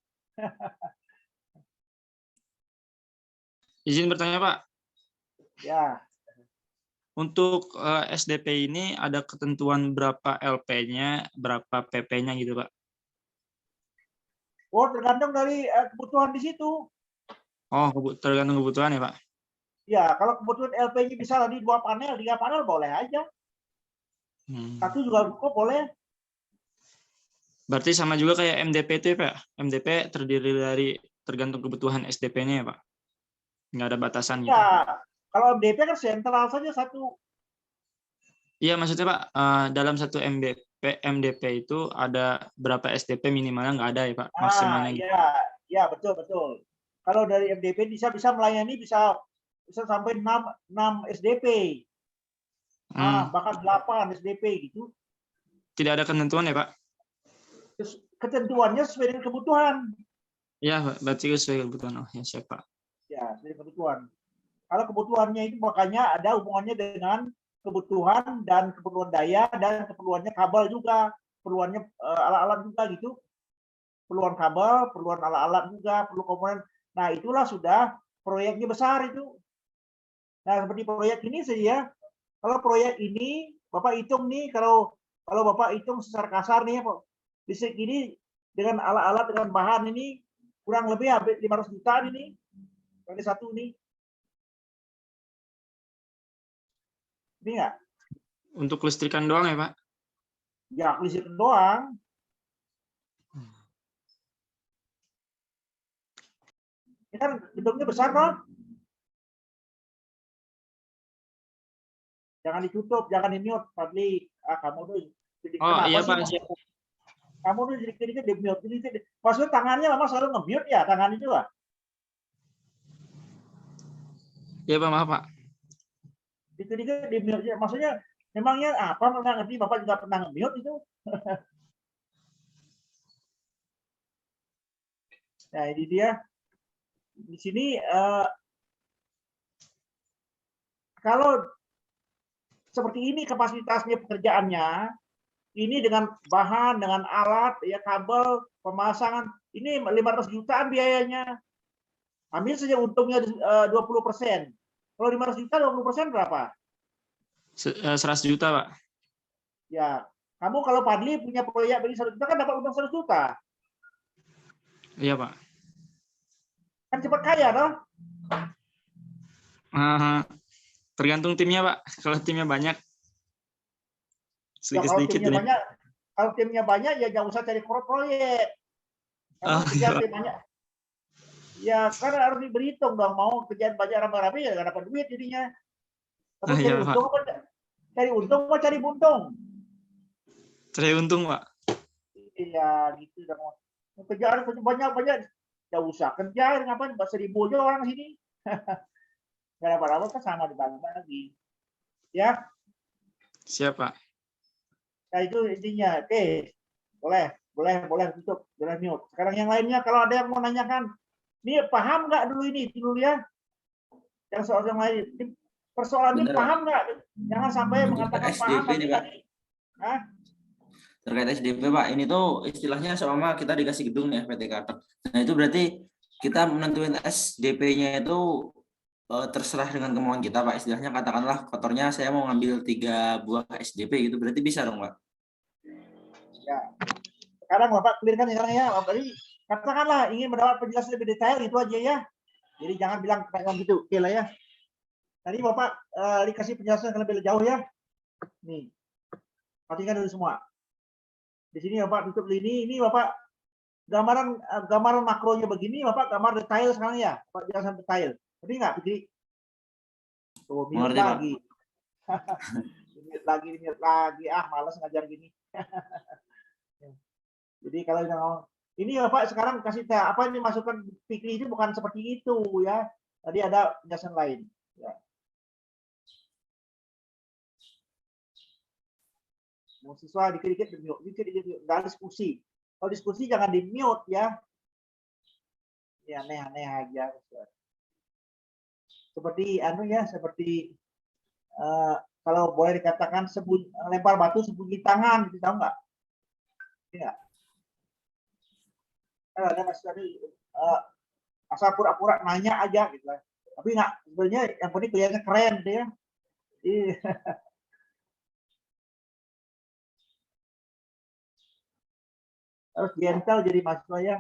S2: Izin bertanya, Pak.
S1: Ya.
S2: Untuk SDP ini ada ketentuan berapa LP-nya, berapa PP-nya gitu, Pak?
S1: Oh, tergantung dari kebutuhan di situ.
S2: Oh, tergantung kebutuhan ya, Pak?
S1: Ya, kalau kebutuhan LP-nya bisa di 2 panel, 3 panel boleh aja. Satu juga cukup boleh.
S2: Berarti sama juga kayak MDP itu ya, Pak? MDP terdiri dari tergantung kebutuhan SDP-nya ya, Pak? Nggak ada batasan gitu.
S1: Ya, kalau MDP kan sentral saja satu.
S2: Iya, maksudnya Pak, dalam satu MDP itu ada berapa SDP minimalnya nggak ada ya Pak, maksimalnya gitu.
S1: Ya, betul. Kalau dari MDP bisa melayani bisa sampai 6 SDP. Bahkan 8 SDP gitu.
S2: Tidak ada ketentuan ya Pak?
S1: Ketentuannya sesuai dengan kebutuhan.
S2: Iya, berarti sesuai kebutuhan. Oh, ya siap Pak.
S1: Ya, sesuai kebutuhan. Kalau kebutuhannya itu makanya ada hubungannya dengan kebutuhan dan keperluan daya dan keperluannya kabel juga, keperluannya alat-alat juga gitu. Perluan kabel, perluan alat-alat juga, perlu komponen. Nah, itulah sudah proyeknya besar itu. Nah, seperti proyek ini saja. Kalau proyek ini Bapak hitung nih, kalau Bapak hitung secara kasar nih, listrik ini dengan alat-alat dengan bahan ini kurang lebih hampir 500 juta ini. Kali satu nih. Ini enggak?
S2: Untuk kelistrikan doang ya Pak?
S1: Ya, listrik doang. Ini kan gedungnya besar loh. Jangan ditutup, jangan di-mute, Fadli. Kamu tuh
S2: Oh iya Pak, siap.
S1: Kamu tuh sedikit-sedikit di-mute. Maksudnya tangannya Mama selalu nge-mute ya, tangan itu lah.
S2: Iya Pak, maaf Pak.
S1: Dikit-dikit di-mute. Maksudnya memangnya apa nggak ngerti, Bapak juga pernah nge-mute itu. Nah, ini dia. Di sini kalau seperti ini kapasitasnya pekerjaannya, ini dengan bahan, dengan alat, ya kabel, pemasangan, ini 500 jutaan biayanya. Ambil saja untungnya 20%. Kalau 500 juta 20% berapa?
S2: 100 juta Pak.
S1: Ya, kamu kalau Padli punya proyek bagi 100 juta kan dapat untung 100 juta.
S2: Iya Pak.
S1: Kan cepat kaya toh?
S2: Tergantung timnya Pak. Kalau timnya banyak, sedikit-sedikit.
S1: Ya, kalau timnya banyak ya jangan usah cari proyek. Kamu kerjaan banyak. Ya kan harus diberhitung dong, mau kerjaan banyak rame-rame ya nggak dapat duit jadinya. Kamu cari untung apa? Cari untung apa cari buntung?
S2: Cari untung Pak.
S1: Iya gitu dong. Kerjaan banyak, nggak usah kerja, ngapain? 1.000 aja orang sini. Nggak dapat kan sama dibagi-bagi. Ya.
S2: Siap Pak.
S1: Nah itu intinya. Oke, boleh tutup, boleh mute. Sekarang yang lainnya kalau ada yang mau nanyakan, ini paham nggak dulu ini dulu ya? Yang soal yang lain, persoalan ini paham nggak? Jangan sampai mengatakan paham tapi tadi.
S3: Terkait SDP Pak, ini tuh istilahnya seumpama kita dikasih gedung ya PT Kartek. Nah itu berarti kita menentuin SDP-nya itu terserah dengan kemauan kita Pak. Istilahnya katakanlah kotornya saya mau ngambil 3 buah SDP gitu, berarti bisa dong Pak?
S1: Ya. Sekarang Bapak clearkan sekarang ya. Tadi katakanlah ingin mendapat penjelasan lebih detail itu aja ya. Jadi jangan bilang kayak gitu. Oke lah ya. Tadi Bapak dikasih penjelasan yang lebih jauh ya. Nih. Perhatikan dulu semua. Di sini Bapak tutup ini Bapak gambaran makronya begini, Bapak gambar detail sekarang ya, Pak jelasan detail. Jadi nggak begini. Tuh, minus
S3: Mengerti, Pak.
S1: lagi. minus lagi, malas ngajar gini. Jadi kalau ini Bapak sekarang kasih apa ini masukan Fikri itu bukan seperti itu ya. Tadi ada penjelasan lain. Ya. Mahasiswa dikit-dikit nggak diskusi. Kalau diskusi jangan di mute ya. Ya aneh-aneh aja. Seperti seperti kalau boleh dikatakan lempar batu sembunyi tangan, gitu, tahu nggak? Ya. Ada mahasiswa asal pura-pura nanya aja gitu lah. Tapi nggak, sebenarnya yang penting kelihatannya keren gitu ya. Harus gentle jadi mahasiswa ya.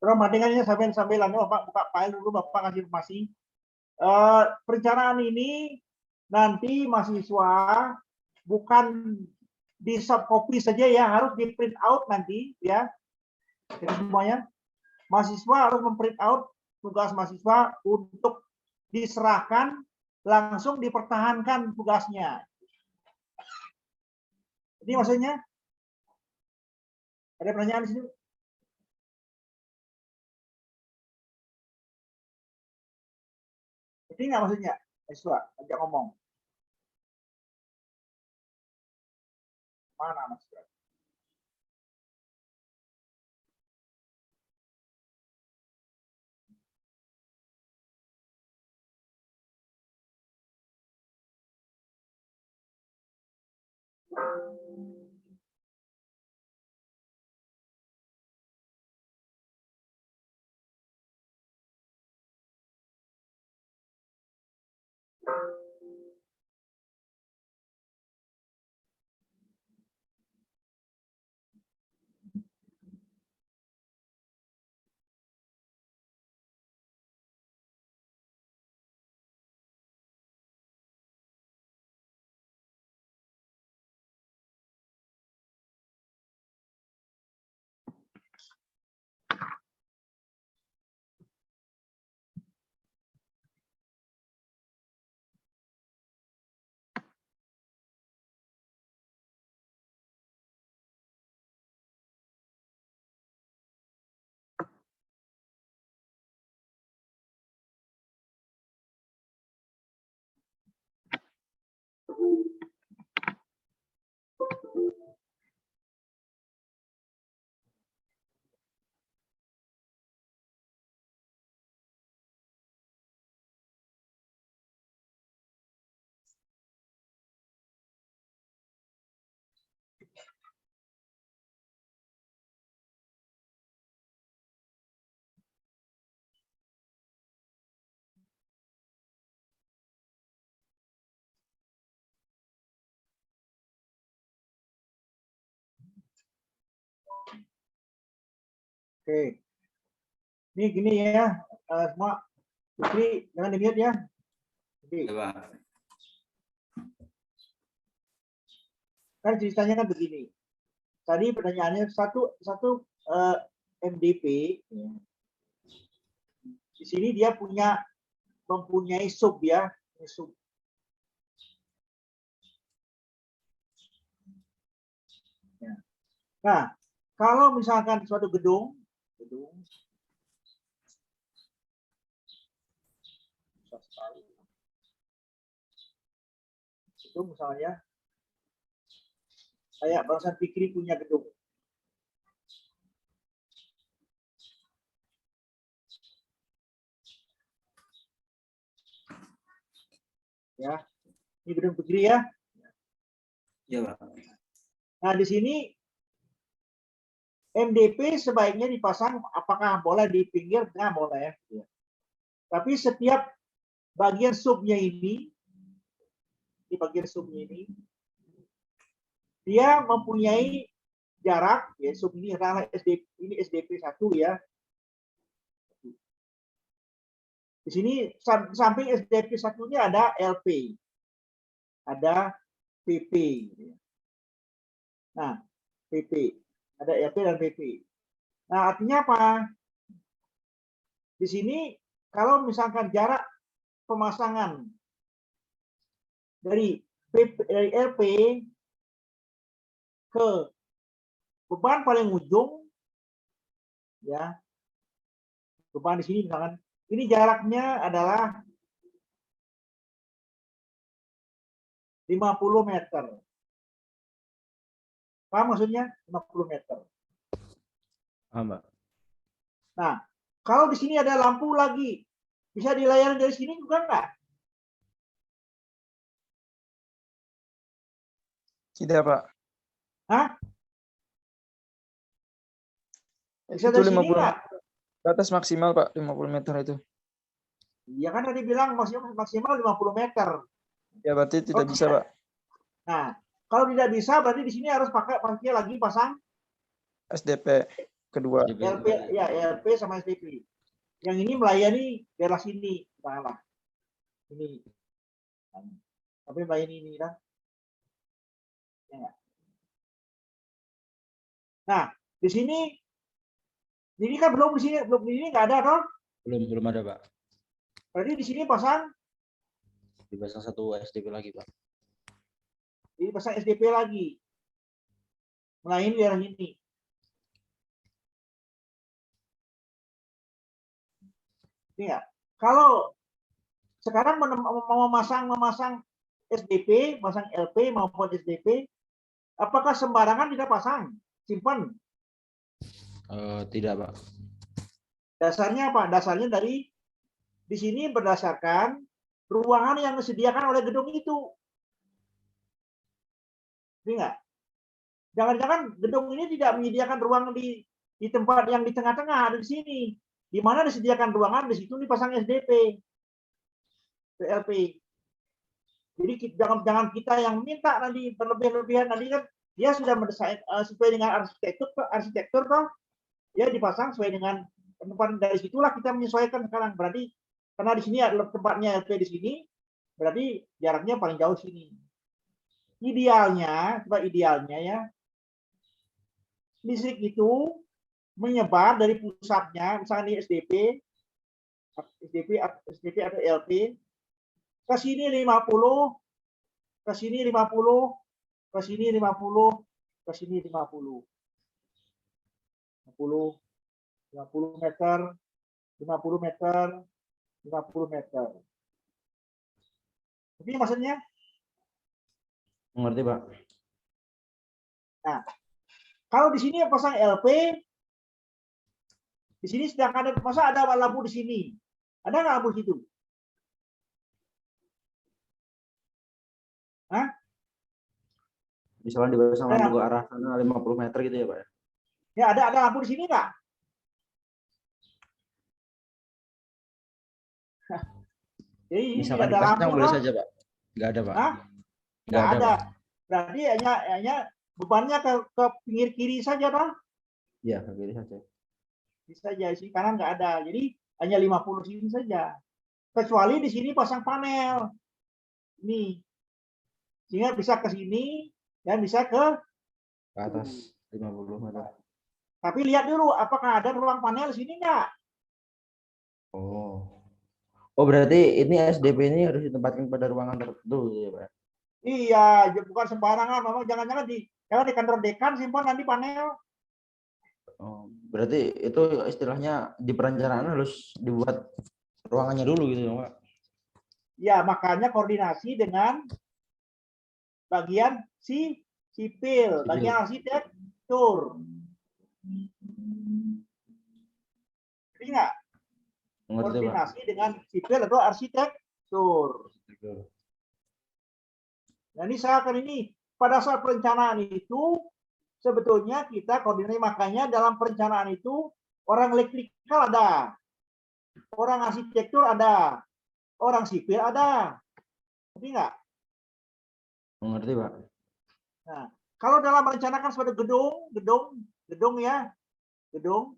S1: Terus mendingannya sambil Bapak buka file dulu, Bapak kasih informasi. Perencanaan ini nanti mahasiswa bukan di soft copy saja ya, harus di print out nanti ya. Jadi semuanya mahasiswa harus memprint out tugas mahasiswa untuk diserahkan langsung dipertahankan tugasnya. Ini maksudnya ada pertanyaan di sini? Ini nggak maksudnya, mahasiswa ajak ngomong. Mana mahasiswa? Oke. Ini gini ya, semua. Jadi jangan di-mute ya. Jadi, kan ceritanya kan begini. Tadi pertanyaannya satu MDP. Ya. Di sini dia mempunyai sub ya, sub. Ya. Nah, kalau misalkan suatu gedung misalnya kayak Bangsa Fikri punya gedung. Ya, ini gedung Fikri ya.
S3: Ya, Pak.
S1: Nah, di sini MDP sebaiknya dipasang, apakah boleh di pinggir? Nggak boleh. Ya. Tapi setiap bagian subnya ini, di bagian subnya ini, dia mempunyai jarak, ya sub ini adalah SDP, ini SDP 1 ya. Di sini samping SDP 1-nya ada LP, ada PP. Nah, PP, ada LP dan PP. Nah, artinya apa? Di sini kalau misalkan jarak pemasangan dari LP ke beban paling ujung, ya, beban di sini misalkan, ini jaraknya adalah 50 meter. Paham maksudnya? 50 meter.
S5: Mbak.
S1: Nah, kalau di sini ada lampu lagi, bisa dilayani dari sini juga enggak?
S2: Tidak, Pak.
S1: Hah? Bisa
S2: Itu
S1: dari sini
S2: 50
S1: enggak?
S2: batas maksimal, Pak, 50 meter itu.
S1: Iya kan tadi bilang maksimal 50 meter.
S2: Ya, berarti tidak bisa, Pak.
S1: Nah, kalau tidak bisa berarti di sini harus pakai lagi pasang
S2: SDP kedua.
S1: LP, ya LP sama SDP. Yang ini melayani daerah sini, salah. Ini. Tapi melayani ini kan. Ya. Nah, di sini kan belum di sini nggak ada toh?
S5: Belum ada, Pak.
S1: Berarti di sini pasang
S5: Dipasang satu SDP lagi, Pak.
S1: ini pasang SDP lagi. Melayani daerah ini. Ini ya. Kalau sekarang mau memasang SDP, pasang LP maupun SDP, apakah sembarangan kita pasang? Simpan.
S5: Tidak, Pak.
S1: Dasarnya apa? Dasarnya dari di sini berdasarkan ruangan yang disediakan oleh gedung itu. Enggak? Jangan-jangan gedung ini tidak menyediakan ruang di tempat yang di tengah-tengah, ada di sini. Di mana disediakan ruangan, di situ dipasang SDP, PLP. Jadi jangan kita yang minta nanti berlebih-lebihan, nanti kan dia sudah mendesain sesuai dengan arsitektur toh, dia dipasang sesuai dengan tempat. Dari situlah kita menyesuaikan sekarang. Berarti karena di sini adalah tempatnya LP di sini, berarti jaraknya paling jauh sini. Idealnya ya, listrik itu menyebar dari pusatnya, misalnya di SDP atau LP, ke sini 50, ke sini 50, ke sini 50, ke sini 50. 50 meter, 50 meter, 50 meter. Tapi maksudnya?
S5: Mengerti, Pak.
S1: Nah, kalau di sini pasang LP, di sini sedang ada, masa ada lampu di sini? Ada nggak lampu di situ? Hah?
S5: Misalnya dipasang lampu ke arah sana 50 meter gitu ya, Pak?
S1: Ya, ada lampu di sini nggak? Jadi ini
S5: Misalkan
S1: tidak ada
S5: dipasang
S1: lampu,
S5: boleh
S1: toh?
S5: saja, Pak. Nggak ada, Pak.
S1: Hah?
S5: Nggak ada, Pak.
S1: Berarti hanya bebannya ke pinggir kiri saja, toh?
S5: Iya, ke kiri saja.
S1: Bisa aja, sini kanan nggak ada. Jadi hanya 50 sini saja. Kecuali di sini pasang panel. Ini. Sehingga bisa ke sini dan bisa ke
S5: atas 50 meter.
S1: Tapi lihat dulu apakah ada ruang panel di sini nggak?
S5: Oh, berarti ini SDP ini harus ditempatkan pada ruangan tertentu ya, Pak?
S1: Iya, bukan sembarangan. Memang jangan-jangan di kantor dekan simpan nanti panel.
S5: Oh, berarti itu istilahnya di perencanaan harus dibuat ruangannya dulu gitu ya, Pak?
S1: Ya, makanya koordinasi dengan bagian sipil, bagian arsitektur. Jadi nggak?
S5: Mengerti, Pak?
S1: Koordinasi dengan sipil atau arsitektur. Nah, ini saya akan ini pada saat perencanaan itu sebetulnya kita koordinasi, makanya dalam perencanaan itu orang elektrikal ada, orang arsitektur ada, orang sipil ada. Ngerti nggak?
S5: Mengerti, Pak.
S1: Nah, kalau dalam merencanakan suatu gedung ya, gedung,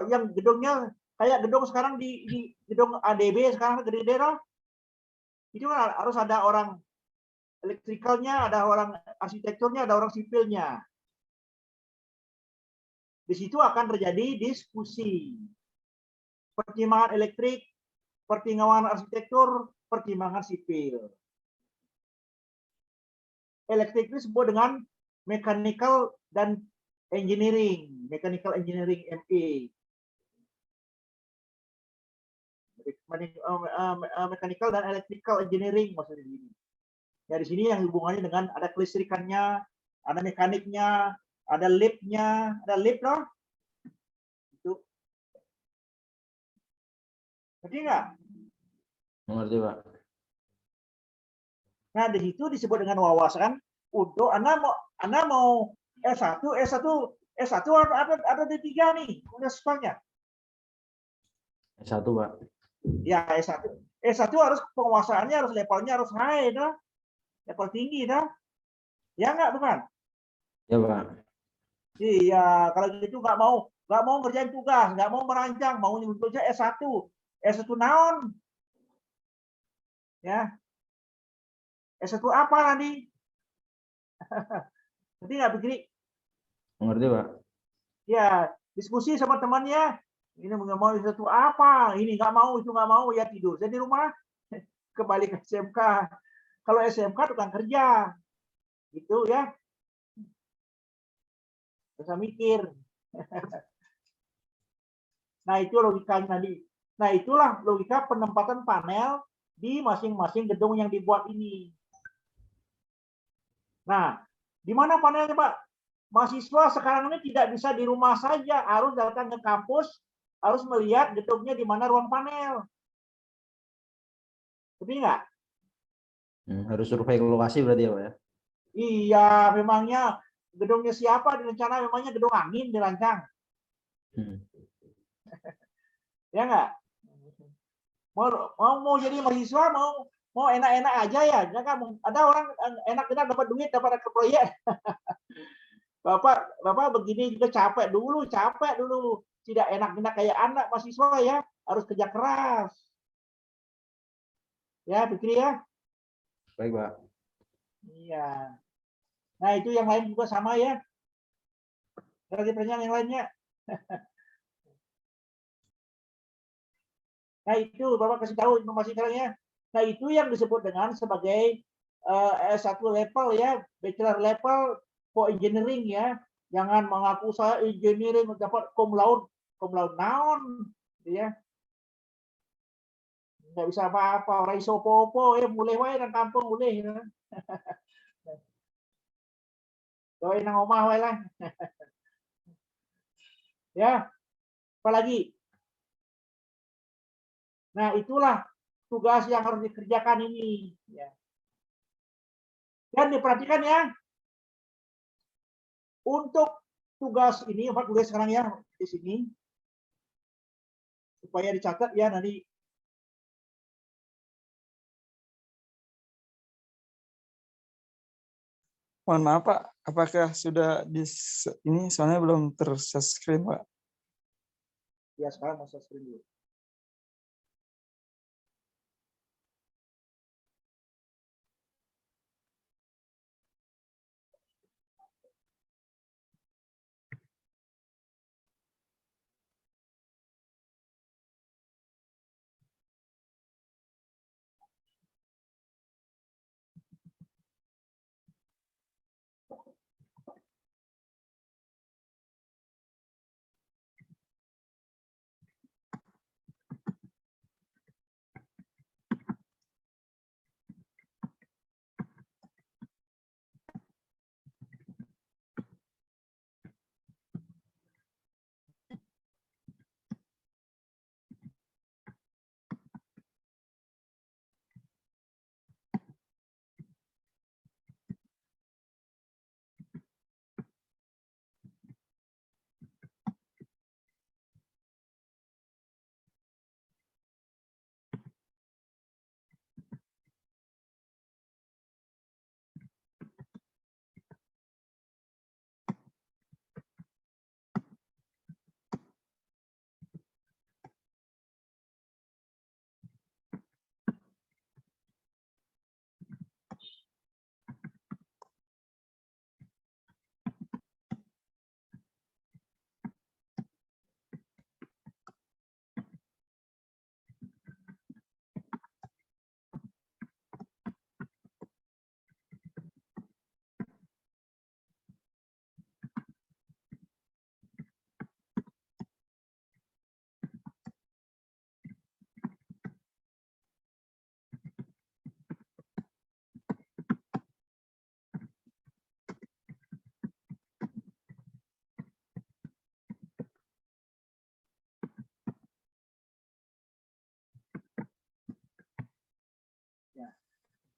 S1: yang gedungnya kayak gedung sekarang di gedung ADB sekarang gede-gede loh, itu kan harus ada orang elektrikalnya, ada orang arsitekturnya, ada orang sipilnya. Di situ akan terjadi diskusi. Pertimbangan elektrik, pertimbangan arsitektur, pertimbangan sipil. Elektrik itu disebut dengan mechanical dan engineering, mechanical engineering ME. Mechanical dan electrical engineering maksudnya ini. Ya, di sini yang hubungannya dengan ada kelistrikannya, ada mekaniknya, ada liftnya, ada lift loh. Itu. Ngerti nggak?
S5: Mengerti, Pak.
S1: Nah, di situ disebut dengan wawasan untuk Anda mau S1 ada D3 nih, universitasnya.
S5: S1, Pak.
S1: Ya, S1 harus penguasaannya harus levelnya harus high dah. Level tinggi dah. Ya enggak, bukan?
S5: Ya, Pak.
S1: Iya, kalau gitu nggak mau ngerjain tugas, nggak mau merancang, mau nyebutnya S1. S1 naon? Ya. S1 apa nanti? Nanti nggak begini.
S5: Mengerti, Pak.
S1: Ya, diskusi sama temannya. Ini nggak mau S1 apa? Ini nggak mau, itu nggak mau, ya tidur. Jadi di rumah kembali ke SMK. Kalau SMK tukang kerja. Gitu ya. Bisa mikir. Nah, itu logikanya tadi. Nah, itulah logika penempatan panel di masing-masing gedung yang dibuat ini. Nah, di mana panelnya, Pak? Mahasiswa sekarang ini tidak bisa di rumah saja, harus datang ke kampus, harus melihat gedungnya di mana ruang panel. Betul nggak?
S5: Harus survei ke lokasi berarti ya, Pak ya?
S1: Iya, memangnya gedungnya siapa direncana, memangnya gedung angin dirancang. Ya nggak? Mau jadi mahasiswa, mau enak-enak aja ya. Jangan ada orang enak-enak dapat duit, dapat ke proyek. Bapak begini juga capek dulu. Tidak enak-enak kayak anak mahasiswa ya, harus kerja keras. Ya, pikir ya.
S5: Baik, Pak.
S1: Iya. Nah, itu yang lain juga sama ya. Dari pertanyaan yang lainnya. Nah, itu Bapak kasih tahu informasi sekarang ya. Nah, itu yang disebut dengan sebagai S1 level ya, bachelor level for engineering ya. Jangan mengaku saya engineering dapat cum laude naon ya. Nggak bisa apa-apa, ora iso popo ya, mulai wae nang kampung mulai ya. Doain nang omah wae lah. Ya, apalagi? Nah, itulah tugas yang harus dikerjakan ini. Ya. Dan diperhatikan ya, untuk tugas ini, Pak tulis sekarang ya di sini, supaya dicatat ya nanti.
S6: Mohon maaf Pak, apakah sudah ini soalnya belum ter-share screen Pak?
S1: Ya, sekarang mau screen dulu.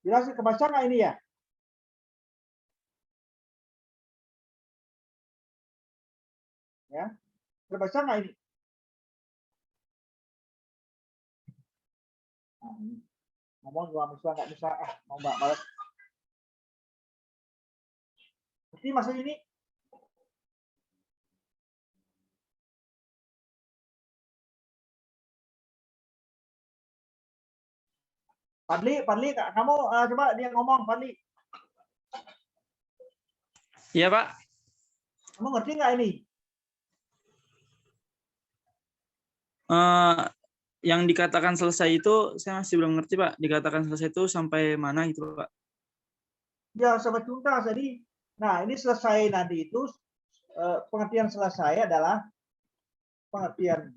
S1: Jelas kebaca nggak ini ya? Ya, terbaca nggak ini? Nah, ini. Ngomong dua mahasiswa nggak bisa, mau mbak balas. Jadi maksud ini Fadli, kamu coba dia ngomong, Fadli.
S2: Iya, Pak.
S1: Kamu ngerti nggak ini?
S2: Yang dikatakan selesai itu saya masih belum ngerti, Pak. Dikatakan selesai itu sampai mana gitu, Pak?
S1: Ya, sampai tuntas. Jadi, nah ini selesai nanti itu pengertian selesai adalah pengertian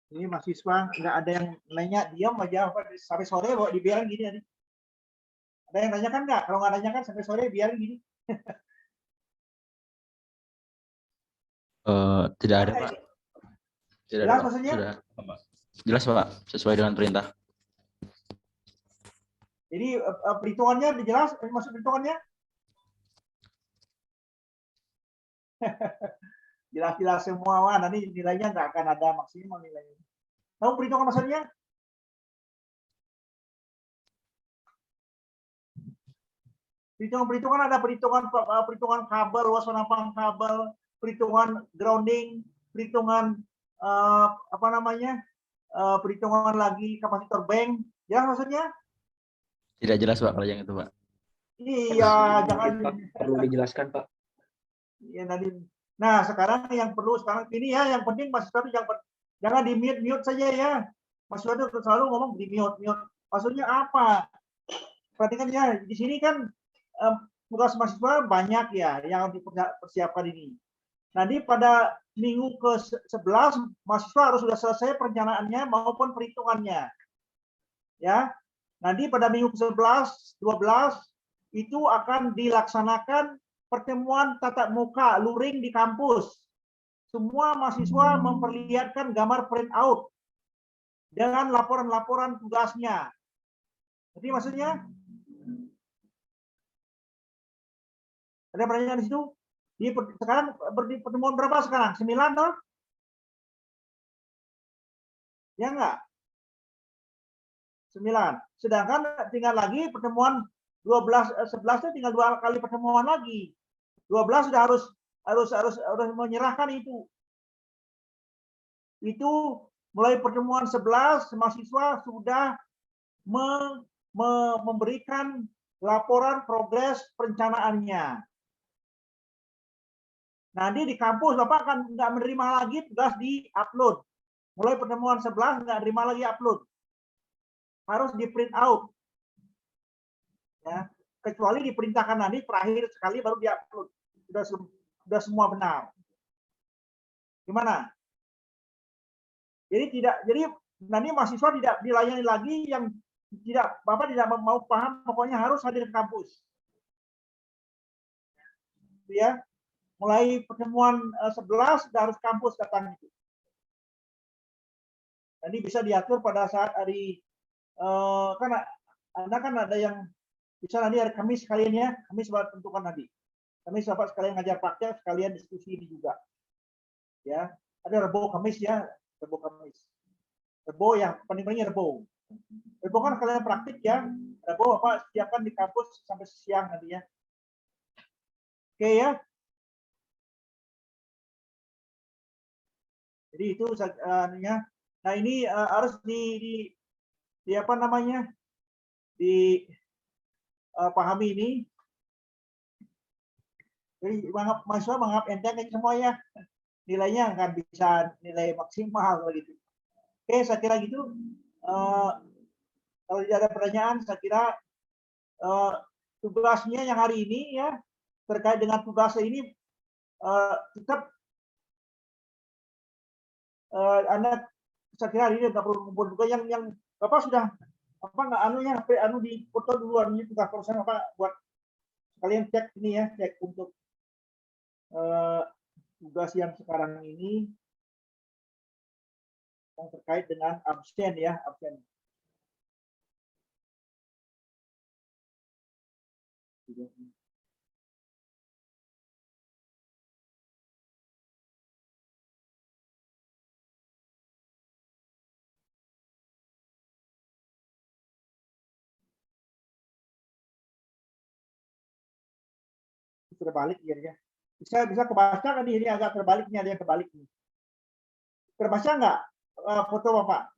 S1: Ini mahasiswa nggak ada yang nanya, diam aja apa sampai sore kok dibiarin gini tadi. Ada yang nanya kan nggak? Kalau nggak nanya kan sampai sore biarin gini.
S5: Tidak ada,
S1: Nah,
S5: Pak.
S1: ini
S5: Tidak ada,
S1: jelas
S5: Pak.
S1: maksudnya?
S5: Sudah, Pak. Jelas, Pak. Sesuai dengan perintah.
S1: Jadi perhitungannya dijelas, maksud perhitungannya? Jelas-jelas semua, wah nanti nilainya nggak akan ada maksimal nilainya. Tahu perhitungan maksudnya? Perhitungan-perhitungan ada perhitungan kabel, luas panjang kabel, perhitungan grounding, perhitungan apa namanya? Perhitungan lagi kapasitor bank. Ya maksudnya?
S5: Tidak jelas, Pak, kalau yang itu, Pak.
S1: Iya, jangan.
S7: Perlu dijelaskan, Pak.
S1: Ya, nanti. Nah, sekarang yang perlu sekarang ini ya, yang penting mahasiswa itu jangan di mute saja ya. Mahasiswa itu selalu ngomong di mute. Maksudnya apa? Perhatikan ya, di sini kan tugas mahasiswa banyak ya yang dipersiapkan ini. Nanti pada minggu ke-11 mahasiswa harus sudah selesai perencanaannya maupun perhitungannya. Ya. Nanti pada minggu ke-11, 12 itu akan dilaksanakan pertemuan tatap muka luring di kampus. Semua mahasiswa memperlihatkan gambar print out dengan laporan-laporan tugasnya. Jadi maksudnya ada pertanyaan di situ? Sekarang pertemuan berapa sekarang? 9 toh? Ya enggak? 9. Sedangkan tinggal lagi pertemuan 12, 11 itu tinggal 2 kali pertemuan lagi. 12 sudah harus menyerahkan itu. Itu mulai pertemuan 11 mahasiswa sudah memberikan laporan progres perencanaannya. Nanti di kampus Bapak kan nggak menerima lagi tugas di upload. Mulai pertemuan 11 nggak menerima lagi upload. Harus di print out. Ya, kecuali diperintahkan nanti terakhir sekali baru di-upload. Sudah semua benar. Gimana? Jadi nanti mahasiswa tidak dilayani lagi yang Bapak tidak mau paham, pokoknya harus hadir ke kampus. Ya. Mulai pertemuan 11 sudah harus kampus datang itu. Nanti bisa diatur pada saat hari kan Anda kan ada yang bisa nanti hari Kamis sekalian ya, Kamis buat tentukan nanti. Kamis Bapak sekalian ngajar praktek, sekalian diskusi ini juga. Ya, ada Rebo Kamis ya, Rebo Kamis. Rebo yang penting-pentingnya Rebo. Rebo kan kalian praktik ya. Rebo Bapak siapkan di kampus sampai siang nanti ya. Oke ya. Jadi itu nah ini harus di apa namanya? Pahami ini. Jadi mahasiswa menganggap enteng semua ya. Nilainya nggak bisa nilai maksimal gitu. Oke, saya kira gitu. Kalau tidak ada pertanyaan, saya kira tugasnya yang hari ini ya terkait dengan tugas ini tetap Anda saya kira hari ini nggak perlu kumpul juga yang Bapak sudah apa nggak anunya di foto dulu anunya tugas perusahaan apa buat kalian cek ini ya, cek untuk tugas yang sekarang ini yang terkait dengan absen ya, absen. Terbalik ya. Bisa kebaca kan ini agak terbaliknya, dia kebalik nih. Terbaca nggak foto Bapak?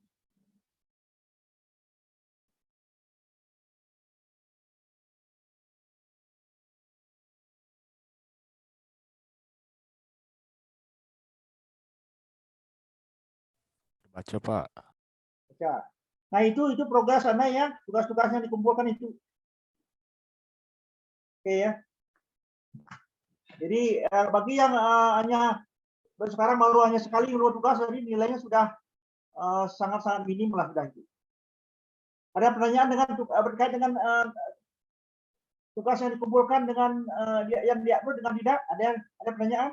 S8: Baca, Pak.
S1: Baca. Nah itu progres Anda ya, tugas-tugasnya dikumpulkan itu. Oke ya. Jadi bagi yang hanya sekarang baru hanya sekali keluar tugas, jadi nilainya sudah sangat-sangat minim lah sudah itu. Ada pertanyaan berkait dengan tugas yang dikumpulkan dengan yang diupload dengan tidak? Ada pertanyaan?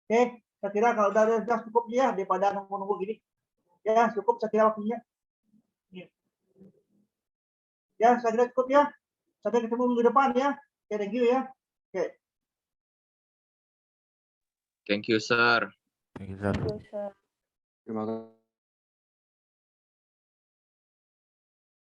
S1: Oke, saya kira kalau sudah cukup ya daripada nunggu-nunggu gini. Ya, cukup saya kira waktunya. Ya, saya kira cukup ya. Sampai ketemu minggu depan ya. Oke, thank you ya. Oke.
S4: Thank you, sir.
S5: Gitu.
S7: Terima kasih.